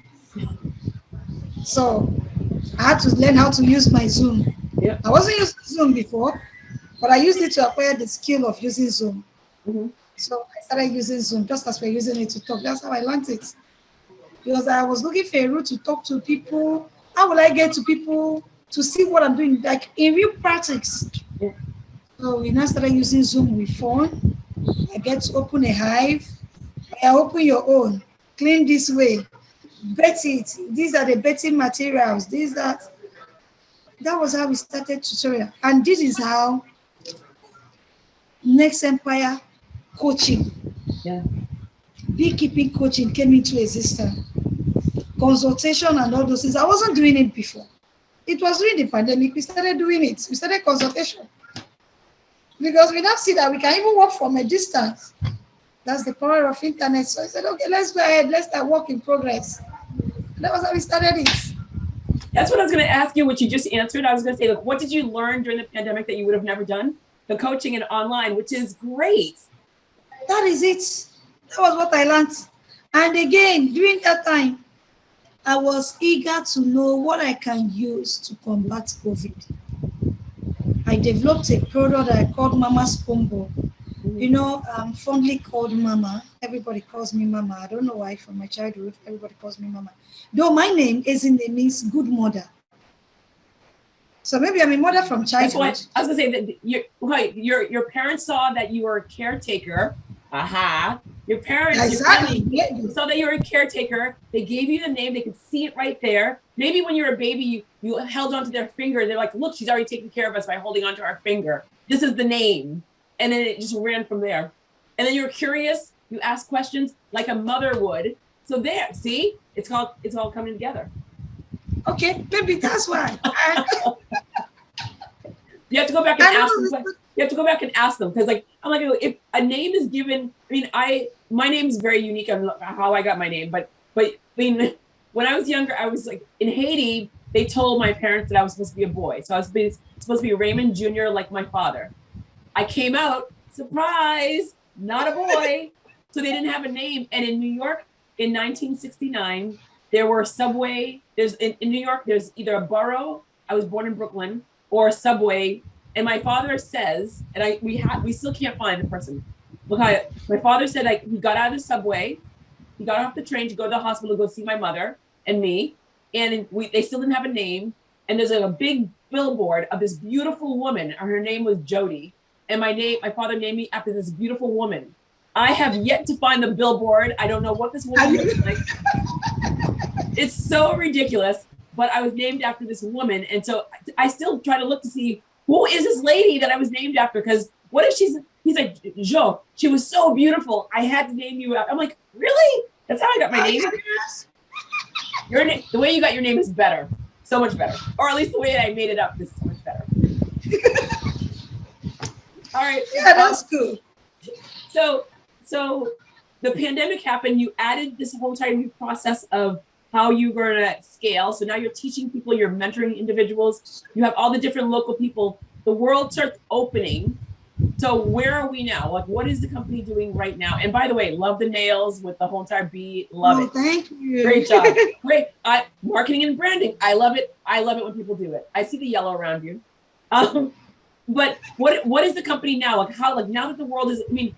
So I had to learn how to use my Zoom. Yep. I wasn't using Zoom before, but I used it to acquire the skill of using Zoom. So I started using Zoom just as we're using it to talk. That's how I learned it. Because I was looking for a route to talk to people. How will I get to people to see what I'm doing, like in real practice? Yeah. So we now started using Zoom with phone. I get to open a hive. I open your own. Clean this way. Bet it. These are the betting materials. That was how we started tutorial. And this is how Negs Empire coaching, beekeeping coaching came into existence. Consultation and all those things. I wasn't doing it before. It was during the pandemic. We started doing it. We started consultation. Because we now see that we can even work from a distance. That's the power of internet. So I said, okay, let's go ahead. Let's start work in progress. And that was how we started it. That's what I was going to ask you, what you just answered. I was going to say, look, what did you learn during the pandemic that you would have never done? The coaching and online, which is great. That is it. That was what I learned. And again, during that time, I was eager to know what I can use to combat COVID. I developed a product that I called Mama's Combo. You know, I'm fondly called Mama. Everybody calls me Mama. I don't know why, from my childhood, everybody calls me Mama. Though my name Ezinne means good mother. So maybe I'm a mother from childhood. That's why I was going to say that your parents saw that you were a caretaker. Your parents saw that you were a caretaker. They gave you the name. They could see it right there. Maybe when you were a baby, you held onto their finger. They're like, look, she's already taking care of us by holding onto our finger. This is the name. And then it just ran from there. And then you were curious. You asked questions like a mother would. So there, see, it's all coming together. Okay, maybe that's why. You have to go back and ask them. You have to go back and ask them because, like, I'm like, if a name is given, I mean, my name is very unique on how I got my name, but I mean, when I was younger, I was like in Haiti. They told my parents that I was supposed to be a boy, so I was supposed to be Raymond Jr. like my father. I came out, surprise, not a boy, so they didn't have a name. And in New York, in 1969, there were subway. There's in New York, there's either a borough. I was born in Brooklyn, or a subway. And my father says, and we still can't find the person. Look, my father said he got out of the subway, he got off the train to go to the hospital to go see my mother and me, and they still didn't have a name. And there's like a big billboard of this beautiful woman, and her name was Jodi. And my father named me after this beautiful woman. I have yet to find the billboard. I don't know what this woman looks like. It's so ridiculous, but I was named after this woman. And so I still try to look to see who is this lady that I was named after? Because what if he's like, Jo, she was so beautiful. I had to name you out. I'm like, really? That's how I got my name? The way you got your name is better. So much better. Or at least the way I made it up is so much better. All right. Yeah, that's cool. So the pandemic happened. You added this whole entire new process of how you're going to scale. So now you're teaching people, you're mentoring individuals. You have all the different local people. The world starts opening. So where are we now? Like, what is the company doing right now? And by the way, love the nails with the whole entire bee. Love it. Thank you. Great job. Great. Marketing and branding. I love it. I love it when people do it. I see the yellow around you. But what is the company now? Like how, like now that the world is, I mean,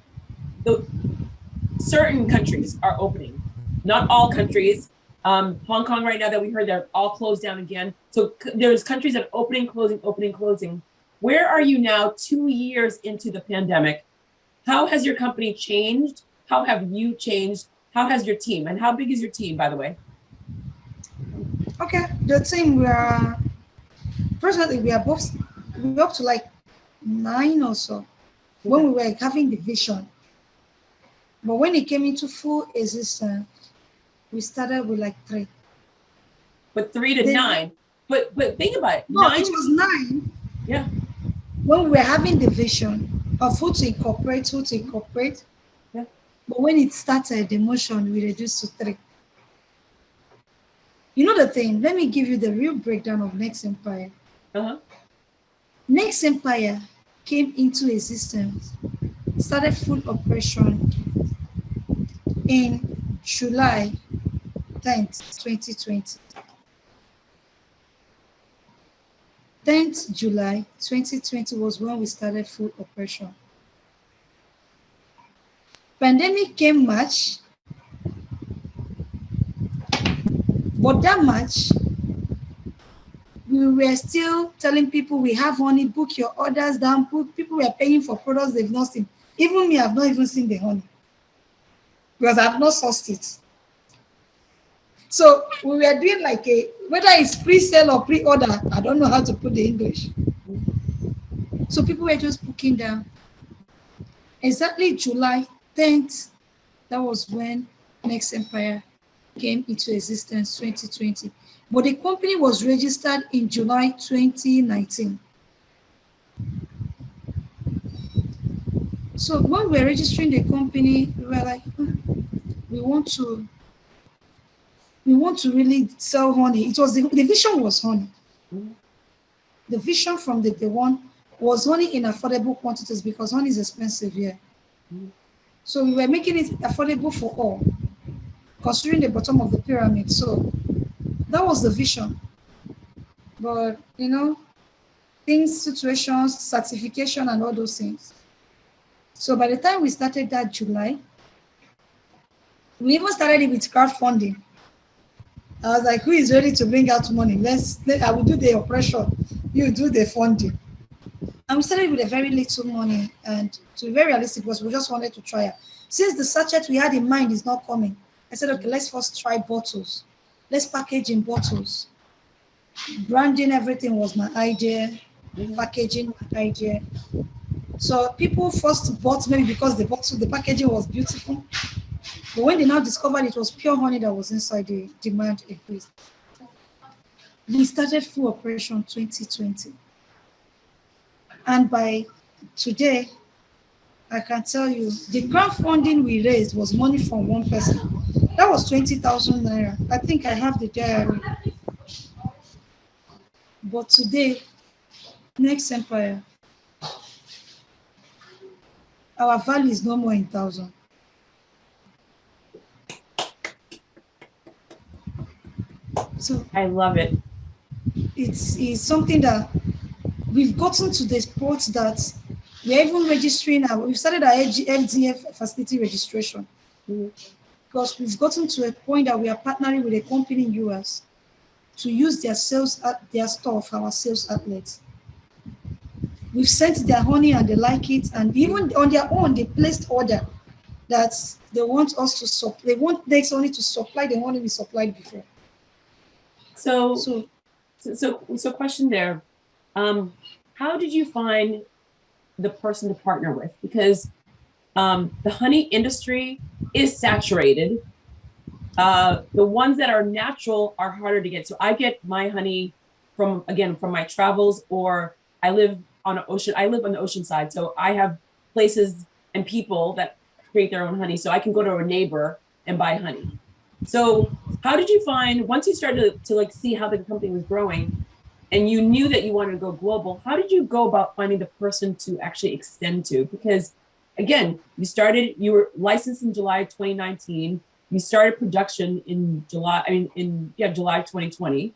certain countries are opening, not all countries. Hong Kong right now that we heard, they're all closed down again. So there's countries that are opening, closing. Where are you now 2 years into the pandemic? How has your company changed? How have you changed? How has your team? And how big is your team, by the way? Okay, the team, personally, we're up to like 9 or so when we were having the vision. But when it came into full existence, we started with like 3. But 3 to 9. But think about it. No, 9, it was 9. Yeah. When we were having the vision of who to incorporate. Yeah. But when it started, the motion, we reduced to 3. You know the thing, let me give you the real breakdown of Negs Empire. Negs Empire came into existence, started full operation in July 10th, 2020. 10th July 2020 was when we started full operation. Pandemic came March, but that March, we were still telling people we have honey, book your orders down, people were paying for products they've not seen. Even me, I've not even seen the honey because I've not sourced it. So we were doing like whether it's pre-sale or pre-order, I don't know how to put the English. So people were just booking down. Exactly July 10th, that was when Negs Empire came into existence, 2020. But the company was registered in July 2019. So when we were registering the company, we were like, we want to really sell honey. It was the vision was honey. The vision from the day one was honey in affordable quantities because honey is expensive here. So we were making it affordable for all, considering the bottom of the pyramid. So that was the vision. But you know, things, situations, certification, and all those things. So by the time we started that July, we even started it with crowdfunding. I was like, who is ready to bring out money? I will do the operation, you do the funding. And we started with a very little money, and to be very realistic, because we just wanted to try it. Since the sachet we had in mind is not coming, I said, okay, let's first try bottles. Let's package in bottles. Branding, everything was my idea. Packaging, my idea. So people first bought maybe because the packaging was beautiful. But when they now discovered it was pure honey that was inside, the demand increased. We started full operation 2020. And by today, I can tell you, the crowdfunding we raised was money from one person. That was 20,000 naira. I think I have the diary. But today, Negs Empire, our value is no more in thousand. So I love it. it's something that we've gotten to the spot that we're even registering. We've started our FDF facility registration because we've gotten to a point that we are partnering with a company in US to use their their stuff, our sales outlets. We've sent their honey and they like it, and even on their own, they placed order that they want us to supply. They want Negs only to supply the honey we supplied before. So question there. How did you find the person to partner with? Because the honey industry is saturated. The ones that are natural are harder to get. So I get my honey from my travels, or I live on an ocean. I live on the ocean side, so I have places and people that create their own honey. So I can go to a neighbor and buy honey. So how did you find, once you started to like see how the company was growing and you knew that you wanted to go global, how did you go about finding the person to actually extend to? Because again, you were licensed in July 2019. You started production in July 2020.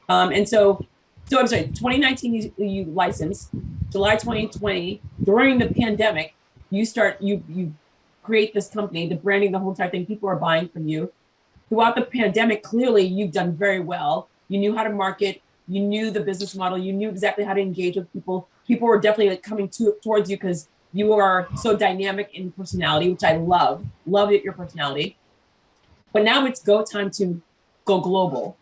And so I'm sorry, 2019 you licensed, July 2020, during the pandemic, you create this company, the branding, the whole entire thing, people are buying from you. Throughout the pandemic, clearly you've done very well. You knew how to market, you knew the business model, you knew exactly how to engage with people. People were definitely like coming towards you because you are so dynamic in personality, which I love your personality. But now it's time to go global.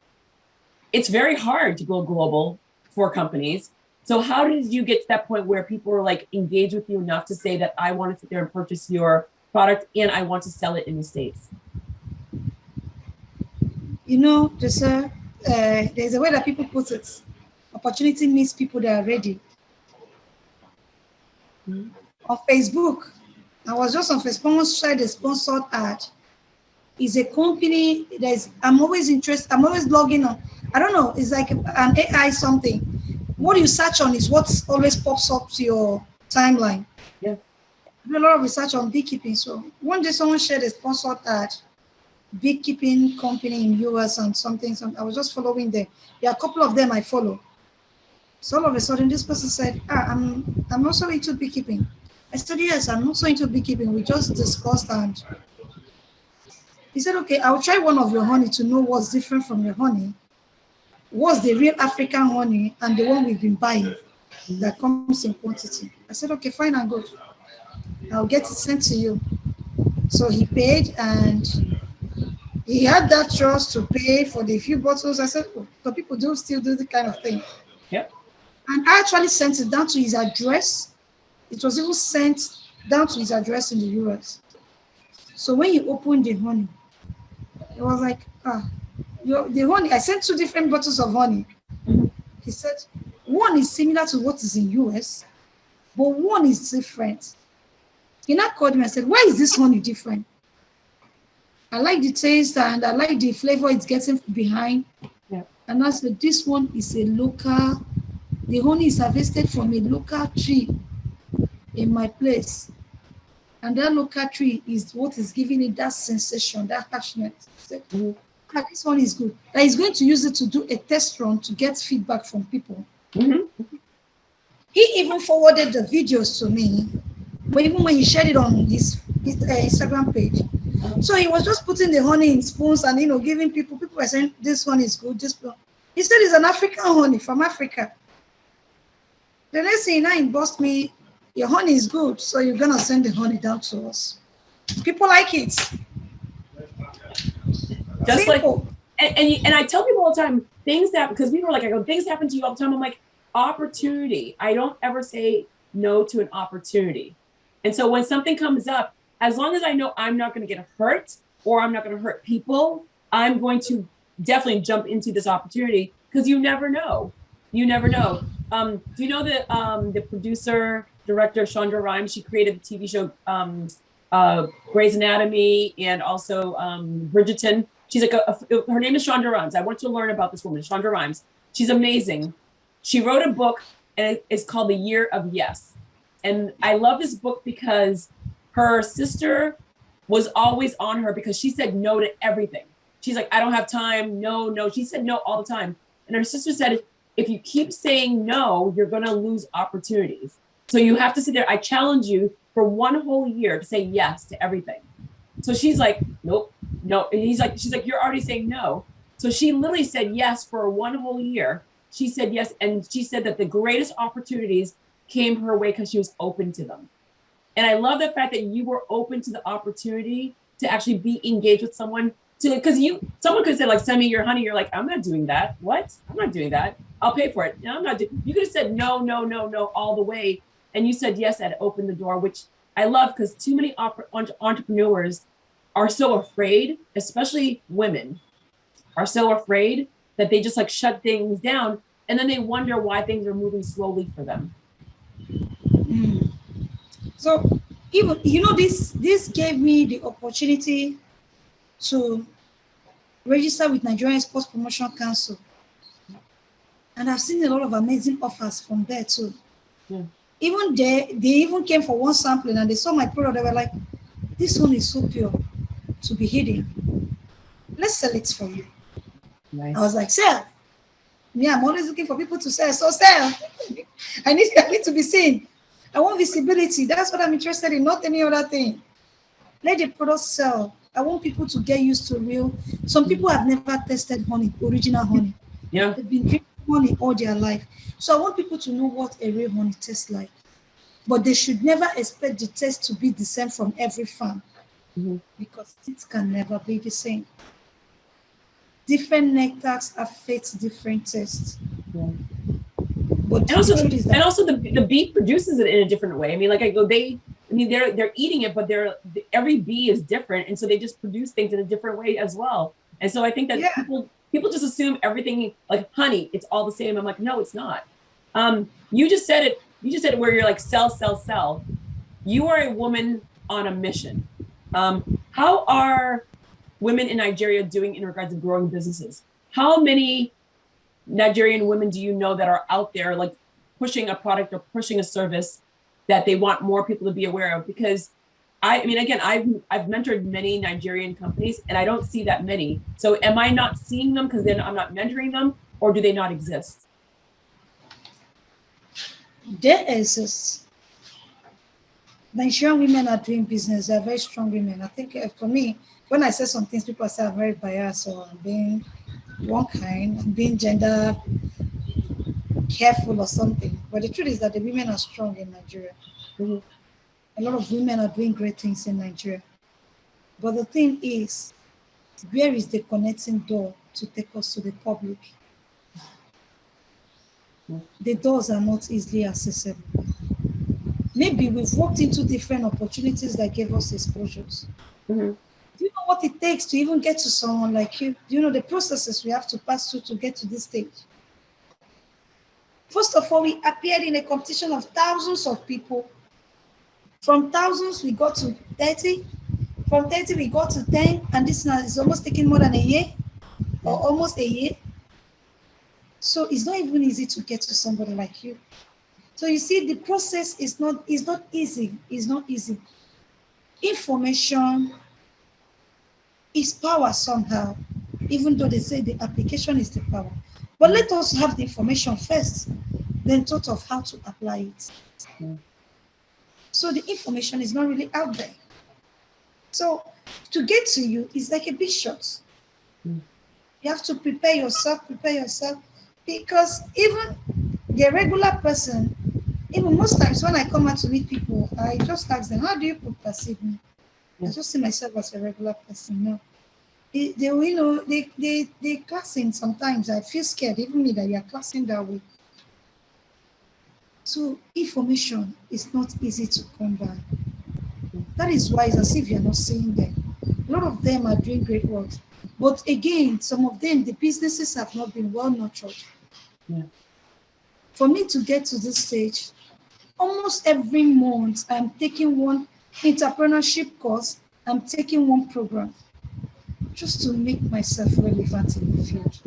It's very hard to go global for companies. So how did you get to that point where people were like engaged with you enough to say that I want to sit there and purchase your product and I want to sell it in the States? You know, there's a way that people put it. Opportunity meets people that are ready. On Facebook, I was just on Facebook, someone shared a sponsored ad. It's a company I'm always interested, I'm always logging on. I don't know, it's like an AI something. What you search on is what always pops up to your timeline. Yeah. I do a lot of research on beekeeping. So one day someone shared a sponsored ad, beekeeping company in US and something. I was just following them. There are a couple of them I follow. So all of a sudden this person said, I'm also into beekeeping. I said, yes, I'm also into beekeeping. We just discussed, and he said, okay, I'll try one of your honey to know what's different from your honey. What's the real African honey and the one we've been buying that comes in quantity. I said, okay, fine and good. I'll get it sent to you. So he paid, and he had that trust to pay for the few bottles. I said, oh, so people do still do the kind of thing. Yep. And I actually sent it down to his address. It was even sent down to his address in the US. So when you opened the honey, it was like, the honey, I sent 2 different bottles of honey. He said, one is similar to what is in US, but one is different. He now called me and said, why is this honey different? I like the taste and I like the flavor it's getting behind. Yeah. And I said, this one is a local, the honey is harvested from a local tree in my place. And that local tree is what is giving it that sensation, that harshness. Said, this one is good. That he's going to use it to do a test run to get feedback from people. He even forwarded the videos to me, but even when he shared it on his Instagram page. So he was just putting the honey in spoons and giving people. People were saying this one is good. He said it's an African honey from Africa. The next thing he bossed me, your honey is good, so you're gonna send the honey down to us. People like it. Just simple. Like, and I tell people all the time, things that, because people are like, I go, things happen to you all the time. I'm like, opportunity. I don't ever say no to an opportunity. And so when something comes up, as long as I know I'm not going to get hurt or I'm not going to hurt people, I'm going to definitely jump into this opportunity, because you never know. You never know. Do you know the producer, director, Shonda Rhimes? She created the TV show Grey's Anatomy and also Bridgerton. She's like her name is Shonda Rhimes. I want to learn about this woman, Shonda Rhimes. She's amazing. She wrote a book and it's called The Year of Yes. And I love this book because her sister was always on her because she said no to everything. She's like, I don't have time. No. She said no all the time. And her sister said, if you keep saying no, you're going to lose opportunities. So you have to sit there. I challenge you for 1 whole year to say yes to everything. So she's like, nope, no. And she's like, you're already saying no. So she literally said yes for 1 whole year. She said yes. And she said that the greatest opportunities came her way because she was open to them. And I love the fact that you were open to the opportunity to actually be engaged with someone. Because someone could say, like, send me your honey. You're like, I'm not doing that. What? I'm not doing that. I'll pay for it. No, I'm not doing. You could have said no all the way. And you said yes, that opened the door, which I love because too many entrepreneurs are so afraid, especially women, are so afraid that they just like shut things down. And then they wonder why things are moving slowly for them. Mm. So even, this gave me the opportunity to register with Nigerian Sports Promotion Council. And I've seen a lot of amazing offers from there too. Yeah. Even they even came for one sampling and they saw my product. They were like, this one is so pure to be hidden. Let's sell it for you. Nice. I was like, sell. Yeah, I'm always looking for people to sell. So sell. I need to be seen. I want visibility. That's what I'm interested in, not any other thing. Let the product sell. I want people to get used to real. Some people have never tested honey, original honey. Yeah. They've been drinking honey all their life. So I want people to know what a real honey tastes like. But they should never expect the taste to be the same from every farm. Mm-hmm. Because it can never be the same. Different nectars affect different tastes. Yeah. But and also the bee produces it in a different way. I mean, like they're eating it, but every bee is different, and so they just produce things in a different way as well. And so I think that people just assume everything like honey, it's all the same. I'm like, no, it's not. You just said it. You just said it where you're like sell. You are a woman on a mission. How are women in Nigeria doing in regards to growing businesses? How many Nigerian women do you know that are out there like pushing a product or pushing a service that they want more people to be aware of? Because I mean, again, I've mentored many Nigerian companies and I don't see that many. So am I not seeing them because then I'm not mentoring them, or do they not exist? They exist. Nigerian women are doing business. They're very strong women. I think for me, when I say some things, people say I'm very biased or I'm being one kind, I'm being gender careful or something. But the truth is that the women are strong in Nigeria. Mm-hmm. A lot of women are doing great things in Nigeria. But the thing is, where is the connecting door to take us to the public? The doors are not easily accessible. Maybe we've walked into different opportunities that gave us exposures. Mm-hmm. Do you know what it takes to even get to someone like you? Do you know the processes we have to pass through to get to this stage? First of all, we appeared in a competition of thousands of people. From thousands, we got to 30. From 30, we got to 10. And this now is almost taking more than a year, or almost a year. So it's not even easy to get to somebody like you. So you see, the process is not easy. It's not easy. Information is power somehow, even though they say the application is the power. But let us have the information first, then thought of how to apply it. Mm. So the information is not really out there. So to get to you is like a big shot. Mm. You have to prepare yourself, because even the regular person, even most times when I come out to meet people, I just ask them, how do you perceive me? Yeah. I just see myself as a regular person. No. They classing sometimes. I feel scared, even me, that you are classing that way. So information is not easy to come by. That is why it's as if you're not seeing them. A lot of them are doing great work. But again, some of them, the businesses have not been well nurtured. Yeah. For me to get to this stage, almost every month I'm taking one entrepreneurship course, I'm taking one program just to make myself relevant in the field.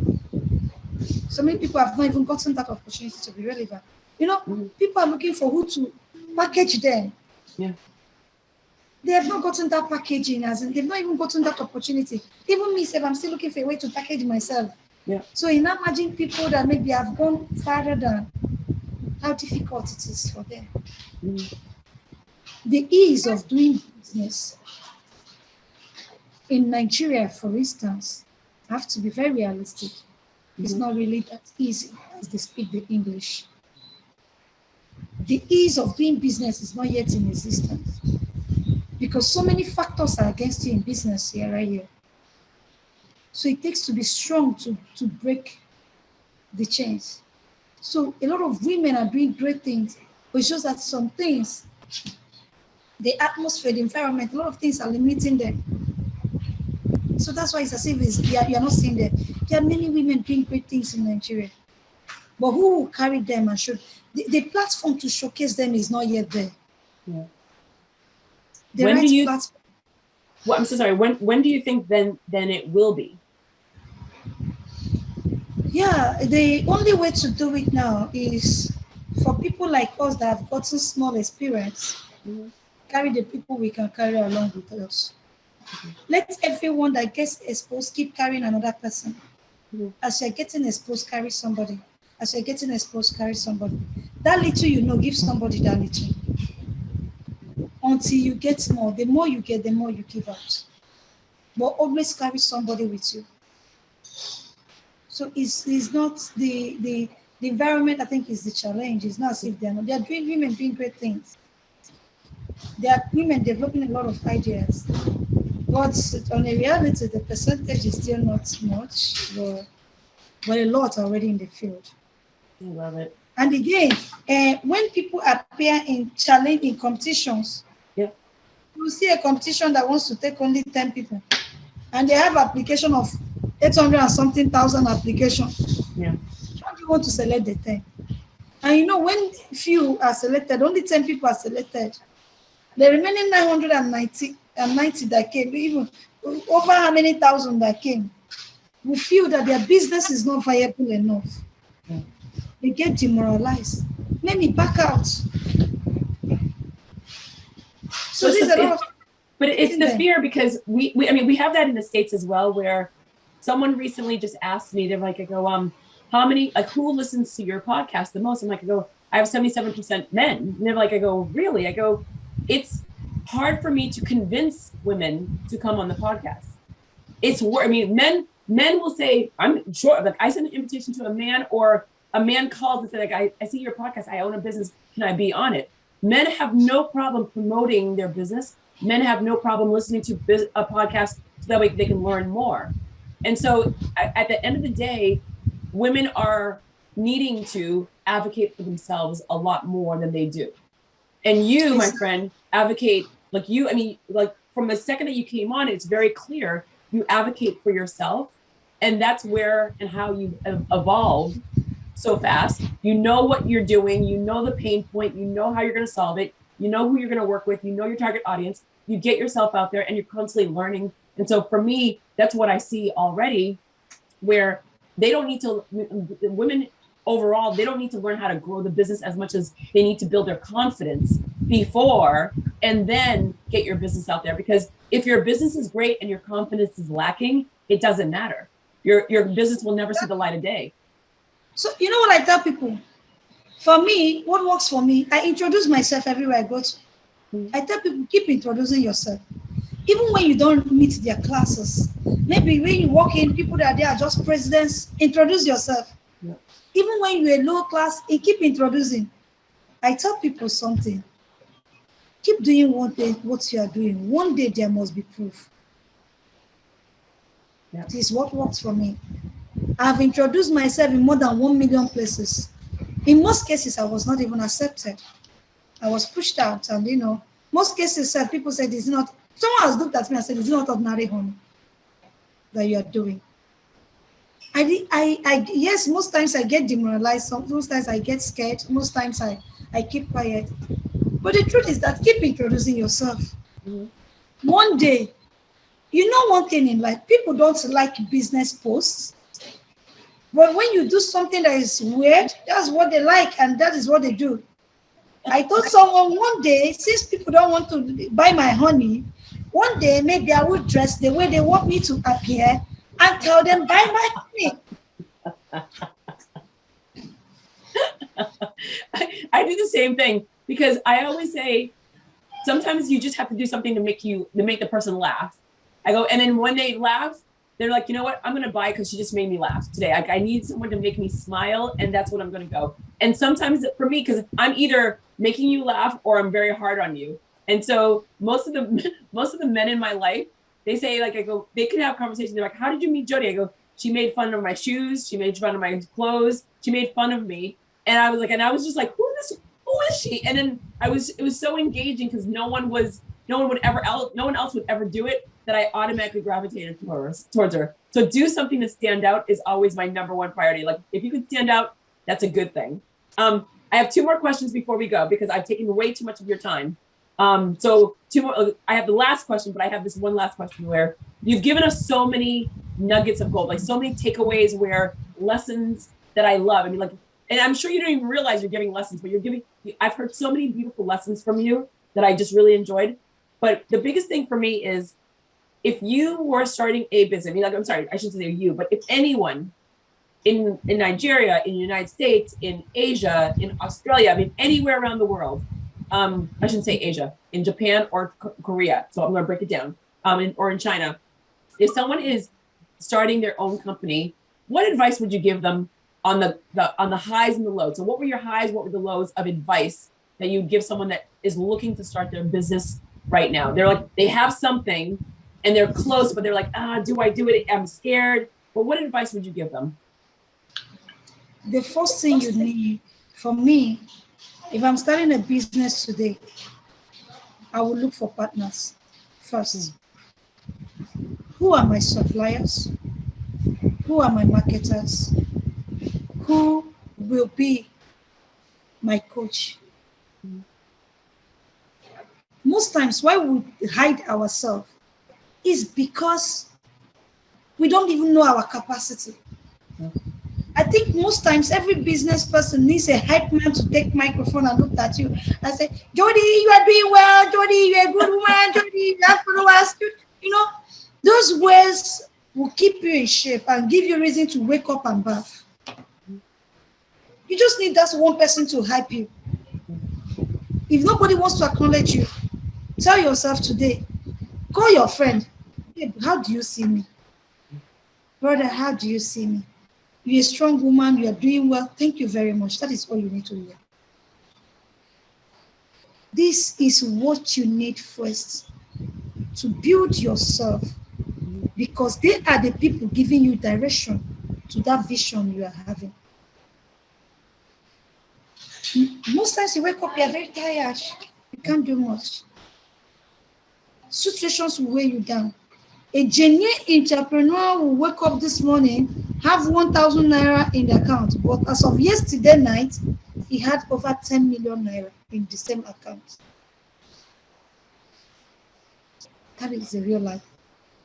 So many people have not even gotten that opportunity to be relevant. You know, people are looking for who to package them. Yeah. They have not gotten that packaging, as in they've not even gotten that opportunity. Even me, if I'm still looking for a way to package myself. Yeah. So you now imagine people that maybe have gone farther than how difficult it is for them. The ease of doing business in Nigeria, for instance, I have to be very realistic. It's not really that easy as they speak the English. The ease of doing business is not yet in existence because so many factors are against you in business here, right here. So it takes to be strong to break the chains. So a lot of women are doing great things, but it's just that some things, the atmosphere, the environment, a lot of things are limiting them. So that's why it's as if you're not seeing that. There are many women doing great things in Nigeria, but who will carry them and show? The platform to showcase them is not yet there. Yeah. The When right do you? platform. Well, I'm so sorry. When do you think then it will be? Yeah, the only way to do it now is for people like us that have gotten small experience, carry the people we can carry along with us. Let everyone that gets exposed keep carrying another person. As you're getting exposed, carry somebody. As you're getting exposed, carry somebody. That little you know, give somebody that little. Until you get more. The more you get, the more you give out. But always carry somebody with you. So it's not the environment, I think, is the challenge. It's not as if they're doing women doing great things. There are women developing a lot of ideas. But on a reality, the percentage is still not much, but a lot already in the field. I love it. And again, when people appear in competitions, you see a competition that wants to take only 10 people, and they have application of 800 and something thousand applications. Yeah. How do you want to select the 10? And you know, when few are selected, only 10 people are selected. The remaining 990 that came, even over how many thousand that came, will feel that their business is not viable enough. Yeah. They get demoralized. Let me back out. So these are all. But it's the fear because we have that in the States as well, where someone recently just asked me, they're like, I go, how many, like, who listens to your podcast the most? I'm like, I have 77% men. And they're like, I go, really? I go, it's hard for me to convince women to come on the podcast. Men will say, I'm sure, like, I send an invitation to a man, or a man calls and says, like, I see your podcast, I own a business, can I be on it? Men have no problem promoting their business. Men have no problem listening to a podcast so that way they can learn more. And so at the end of the day, women are needing to advocate for themselves a lot more than they do. And you, my friend, advocate, like you, like from the second that you came on, it's very clear you advocate for yourself. And that's where and how you evolved so fast. You know what you're doing, you know the pain point, you know how you're going to solve it, you know who you're going to work with, you know your target audience, you get yourself out there and you're constantly learning. And so for me, that's what I see already, where they don't need to, women overall, they don't need to learn how to grow the business as much as they need to build their confidence before and then get your business out there. Because if your business is great and your confidence is lacking, it doesn't matter. Your business will never see the light of day. So you know what I tell people? For me, what works for me, I introduce myself everywhere I go to. I tell people, keep introducing yourself. Even when you don't meet their classes, maybe when you walk in, people that are there are just presidents, introduce yourself. Yeah. Even when you're a low class, you keep introducing. I tell people something. Keep doing what you are doing. One day there must be proof. Yeah. This is what works for me. I've introduced myself in more than 1 million places. In most cases, I was not even accepted. I was pushed out, and most cases people said, "It's not." Someone has looked at me and said, "It's not ordinary honey that you are doing." Yes, most times I get demoralized. Most times I get scared. Most times I keep quiet. But the truth is that keep introducing yourself. Mhm. One day, you know one thing in life, people don't like business posts. But when you do something that is weird, that's what they like and that is what they do. I told someone one day, since people don't want to buy my honey, one day maybe I will dress the way they want me to appear and tell them buy my honey. I do the same thing because I always say sometimes you just have to do something to make the person laugh. I go, and then when they laugh, they're like, you know what? I'm gonna buy because she just made me laugh today. I need someone to make me smile, and that's what I'm gonna go. And sometimes for me, because I'm either making you laugh or I'm very hard on you. And so most of the men in my life, they say like I go, they can have conversations. They're like, how did you meet Jodi? I go, she made fun of my shoes, she made fun of my clothes, she made fun of me. And I was just like, who is she? And then it was so engaging because no one else would ever do it that I automatically gravitated towards her. So do something to stand out is always my number one priority. Like if you can stand out, that's a good thing. I have two more questions before we go because I've taken way too much of your time. So two more, I have the last question, but I have this one last question where you've given us so many nuggets of gold, like so many takeaways where lessons that I love. I mean, like, and I'm sure you don't even realize you're giving lessons, but I've heard so many beautiful lessons from you that I just really enjoyed. But the biggest thing for me is if you were starting a business, I mean, like, I'm sorry, I shouldn't say you, but if anyone in Nigeria, in the United States, in Asia, in Australia, I mean, anywhere around the world, I shouldn't say Asia, in Japan or Korea, so I'm going to break it down, or in China, if someone is starting their own company, what advice would you give them on the highs and the lows? So what were your highs? What were the lows of advice that you'd give someone that is looking to start their business right now? They're like, they have something and they're close, but they're like, do I do it? I'm scared. But what advice would you give them? The first thing you need, for me, if I'm starting a business today, I will look for partners first. Who are my suppliers? Who are my marketers? Who will be my coach? Most times why we hide ourselves is because we don't even know our capacity. I think most times every business person needs a hype man to take microphone and look at you and say, Jodi, you are doing well. Jodi, you're a good woman. Jodi, you have followers. You know, those words will keep you in shape and give you reason to wake up and bath. You just need that one person to hype you. If nobody wants to acknowledge you, tell yourself today, call your friend. Hey, how do you see me? Brother, how do you see me? You're a strong woman, you are doing well. Thank you very much. That is all you need to hear. This is what you need first to build yourself, because they are the people giving you direction to that vision you are having. Most times you wake up, you are very tired. You can't do much. Situations will weigh you down. A genuine entrepreneur will wake up this morning, have 1,000 naira in the account, but as of yesterday night, he had over 10 million naira in the same account. That is the real life.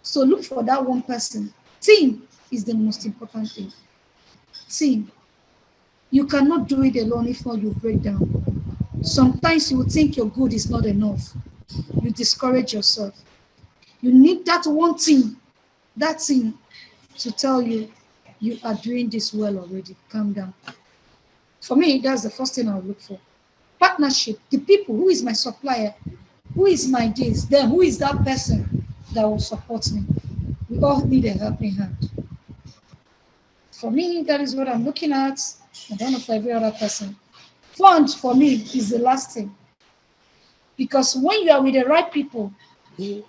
So look for that one person. Team is the most important thing. Team. You cannot do it alone, if not you break down. Sometimes you think your good is not enough. You discourage yourself. You need that one thing, to tell you, you are doing this well already. Calm down. For me, that's the first thing I'll look for. Partnership, the people, who is my supplier, who is my this, then who is that person that will support me. We all need a helping hand. For me, that is what I'm looking at. I don't know for every other person. Fund, for me, is the last thing. Because when you are with the right people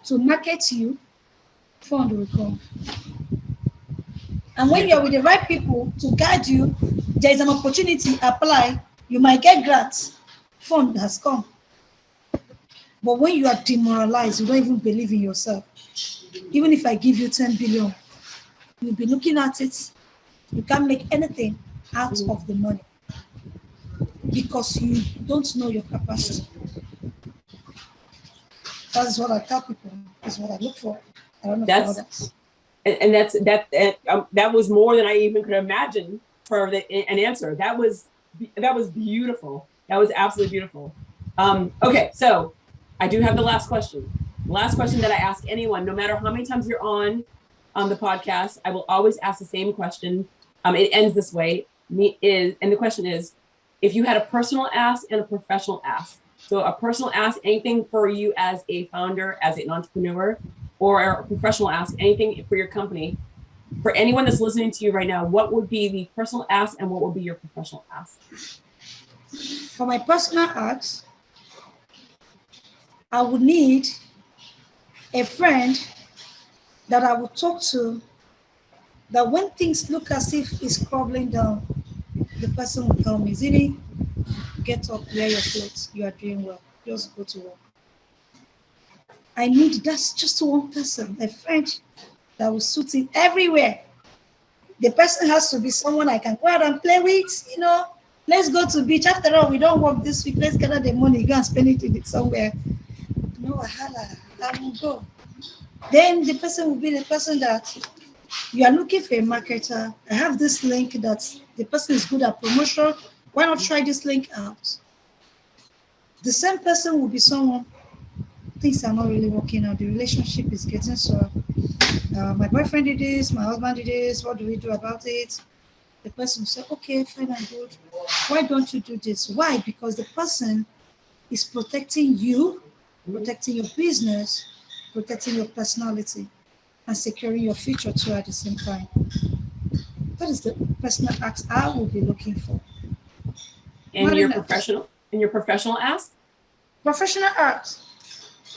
to market you, fund will come. And when you are with the right people to guide you, there is an opportunity, apply, you might get grants, fund has come. But when you are demoralized, you don't even believe in yourself. Even if I give you 10 billion, you'll be looking at it You can't make anything out of the money because you don't know your capacity. That's what I tell people. That's what I look for. I don't know for others. And that was more than I even could imagine for an answer. That was beautiful. That was absolutely beautiful. Okay, so I do have the last question. The last question that I ask anyone, no matter how many times you're on the podcast, I will always ask the same question. It ends this way. And the question is, if you had a personal ask and a professional ask. So a personal ask, anything for you as a founder, as an entrepreneur, or a professional ask, anything for your company. For anyone that's listening to you right now, what would be the personal ask and what would be your professional ask? For my personal ask, I would need a friend that I would talk to, that when things look as if it's crumbling down, the person will tell me, Ezinne, get up, wear your clothes, you are doing well, just go to work. I need that's just one person, a friend that will suit it everywhere. The person has to be someone I can go out and play with, let's go to beach. After all, we don't work this week, let's gather the money, go and spend it somewhere. No, I will go. Then the person will be the person that you are looking for a marketer. I have this link that the person is good at promotion. Why not try this link out? The same person will be someone, things are not really working out. The relationship is getting so. My boyfriend did this, my husband did this. What do we do about it? The person will say, okay, fine and good. Why don't you do this? Why? Because the person is protecting you, protecting your business, protecting your personality, and securing your future too at the same time. That is the personal ask I will be looking for. And your professional ask? Professional ask.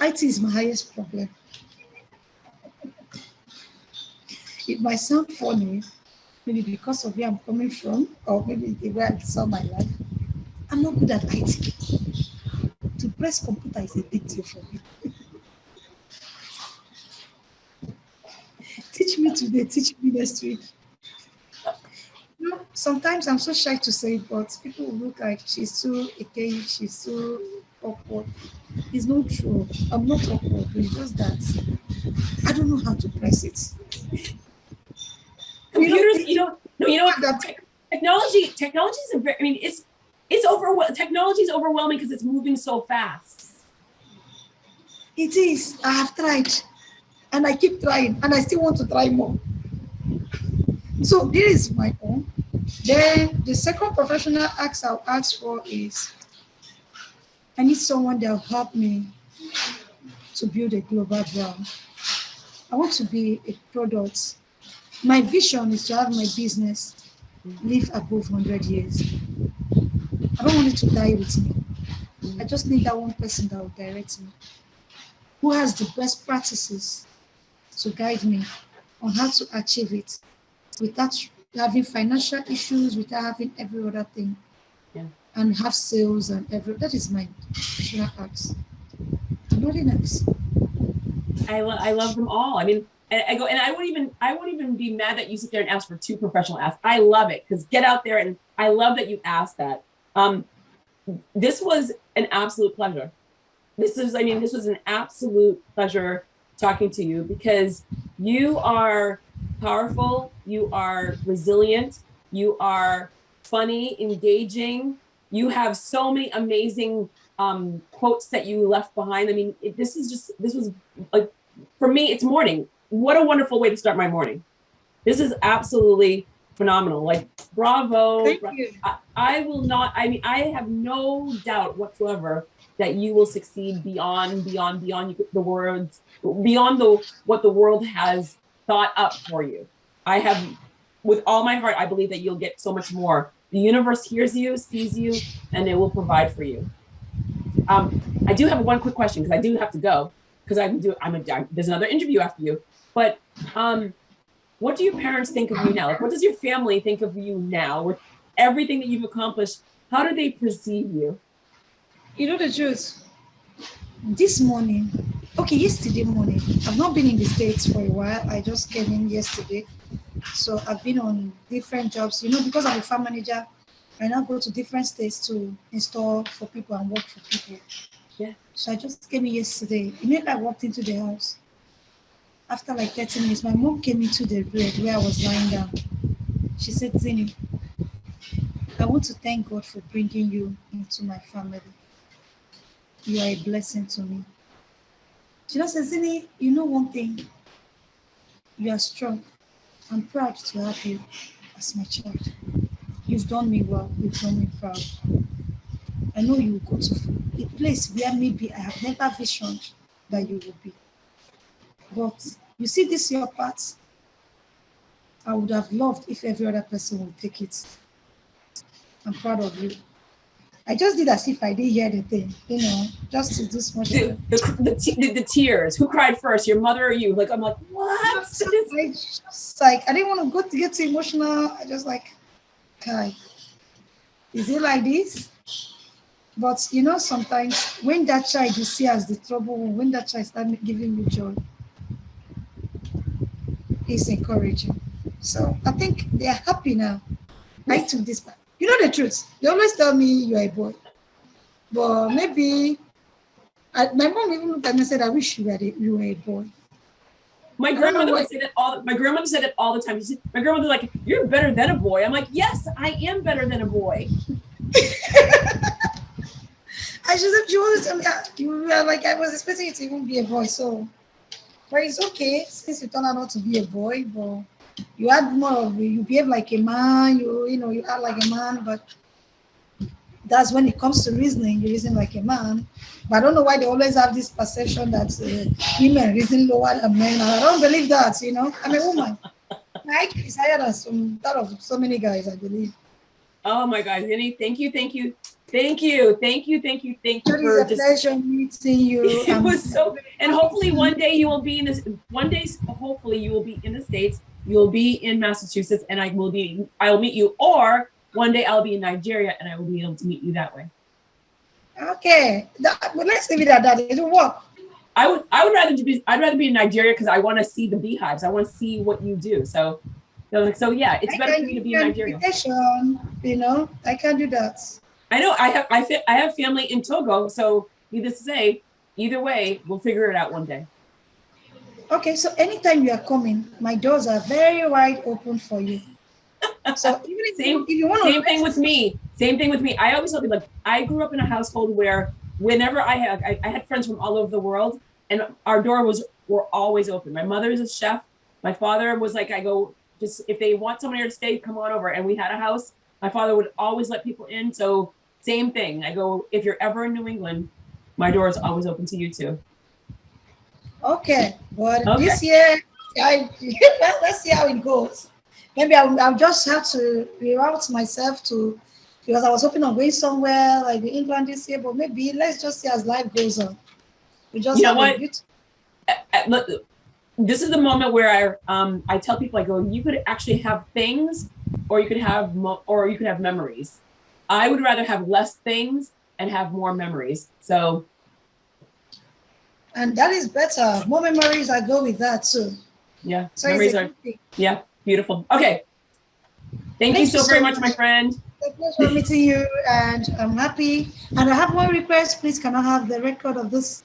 IT is my highest problem. It might sound funny, maybe because of where I'm coming from, or maybe the way I saw my life. I'm not good at IT. To press computer is a big deal for me. Teach me today, teach me next week. Sometimes I'm so shy to say it, but people will look like she's too archaic, she's too awkward. It's not true. I'm not awkward. It's just that I don't know how to press it. Computers, technology is it's overwhelming. Technology is overwhelming because it's moving so fast. It is. I have tried, and I keep trying, and I still want to try more. So this is my own. Then the second professional ask I'll ask for is, I need someone that will help me to build a global brand. I want to be a product. My vision is to have my business live above 100 years. I don't want it to die with me. I just need that one person that will direct me, who has the best practices to guide me on how to achieve it without having financial issues, without having every other thing. Yeah. And have sales and that is my professional ask. Nothing else. I love them all. I mean, I won't even be mad that you sit there and ask for two professional asks. I love it, because get out there, and I love that you asked that. This was an absolute pleasure. This was an absolute pleasure talking to you, because you are powerful, you are resilient, you are funny, engaging. You have so many amazing quotes that you left behind. I mean, this was like, for me, it's morning. What a wonderful way to start my morning. This is absolutely phenomenal. Like, bravo. Thank you. I have no doubt whatsoever that you will succeed beyond the words, beyond what the world has thought up for you. I have, with all my heart, I believe that you'll get so much more. The universe hears you, sees you, and it will provide for you. I do have one quick question, because I do have to go, because there's another interview after you. But what do your parents think of you now? Like, what does your family think of you now with everything that you've accomplished? How do they perceive you? You know the truth. Yesterday morning, I've not been in the States for a while. I just came in yesterday. So I've been on different jobs, because I'm a farm manager. I now go to different states to install for people and work for people. Yeah. So I just came in yesterday. Immediately I walked into the house. After like 30 minutes, my mom came into the bed where I was lying down. She said, Zini, I want to thank God for bringing you into my family. You are a blessing to me. She just said, Zini, you know one thing? You are strong. I'm proud to have you as my child. You've done me well. You've done me proud. I know you will go to a place where maybe I have never visioned that you will be. But you see this your part? I would have loved if every other person would take it. I'm proud of you. I just did as if I didn't hear the thing, just to do small. The tears. Who cried first, your mother or you? Like, I'm like, what? I didn't want to get too emotional. I just like, Kai, is it like this? But sometimes when that child you see as the trouble, when that child starts giving you joy, it's encouraging. So I think they are happy now. I took this back. You know the truth. They always tell me you're a boy. But maybe my mom even looked at me and said, I wish you were a boy. My grandmother would say that my grandmother said it all the time. My grandmother was like, you're better than a boy. I'm like, yes, I am better than a boy. I should you always tell me, you were like, I was expecting you to even be a boy. So, but it's okay since you turned out not to be a boy, but you had more of you behave like a man, you act like a man, but that's when it comes to reasoning, you reason like a man. But I don't know why they always have this perception that women reason lower than men. And I don't believe that, I'm a woman. My IQ is higher than that of so many guys, I believe. Oh my God, Ezinne, thank you. It's a pleasure meeting you. It was so, and hopefully one day you will be in this. One day, hopefully you will be in the States. You will be in Massachusetts, and I will meet you. Or one day I'll be in Nigeria, and I will be able to meet you that way. Okay, but let's leave it at that. It'll work. I'd rather be in Nigeria because I want to see the beehives. I want to see what you do. So yeah, it's better for me to be in Nigeria. I can do that. I know I have family in Togo, so needless to say, either way, we'll figure it out one day. Okay, so anytime you are coming, my doors are very wide open for you. So even if you want to, same thing with me. I always tell people, like, I grew up in a household where whenever I had friends from all over the world, and our were always open. My mother is a chef. My father was like, I go, just if they want someone here to stay, come on over. And we had a house. My father would always let people in. So same thing. I go, if you're ever in New England, my door is always open to you too. Okay, but this year, let's see how it goes. Maybe I'll just have to reroute myself because I was hoping on going somewhere like in England this year, but maybe let's just see as life goes on. We just Look, this is the moment where I tell people, I go, you could actually have things, or you could have memories. I would rather have less things and have more memories. So. And that is better. More memories, I go with that too. Yeah, so memories are. Yeah, beautiful. Okay. Thank you so very much, my friend. It's a pleasure meeting you, and I'm happy. And I have one request. Please, can I have the record of this?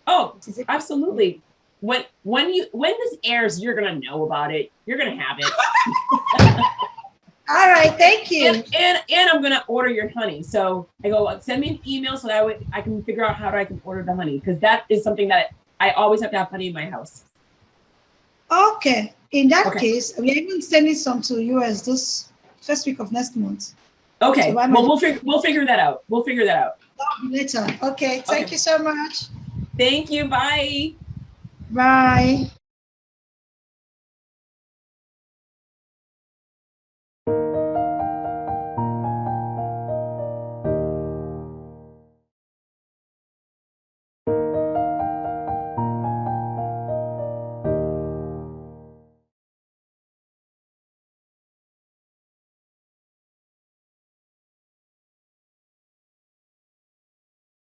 Oh, absolutely. When this airs, you're gonna know about it. You're gonna have it. All right, thank you. And I'm gonna order your honey. So I go, send me an email so that way I can figure out how I can order the honey, because that is something that I always have to have honey in my house. Okay. In that case, we are even sending some to US this first week of next month. Okay. So we'll figure that out. That'll be later. Okay. Thank you so much. Thank you. Bye. Bye.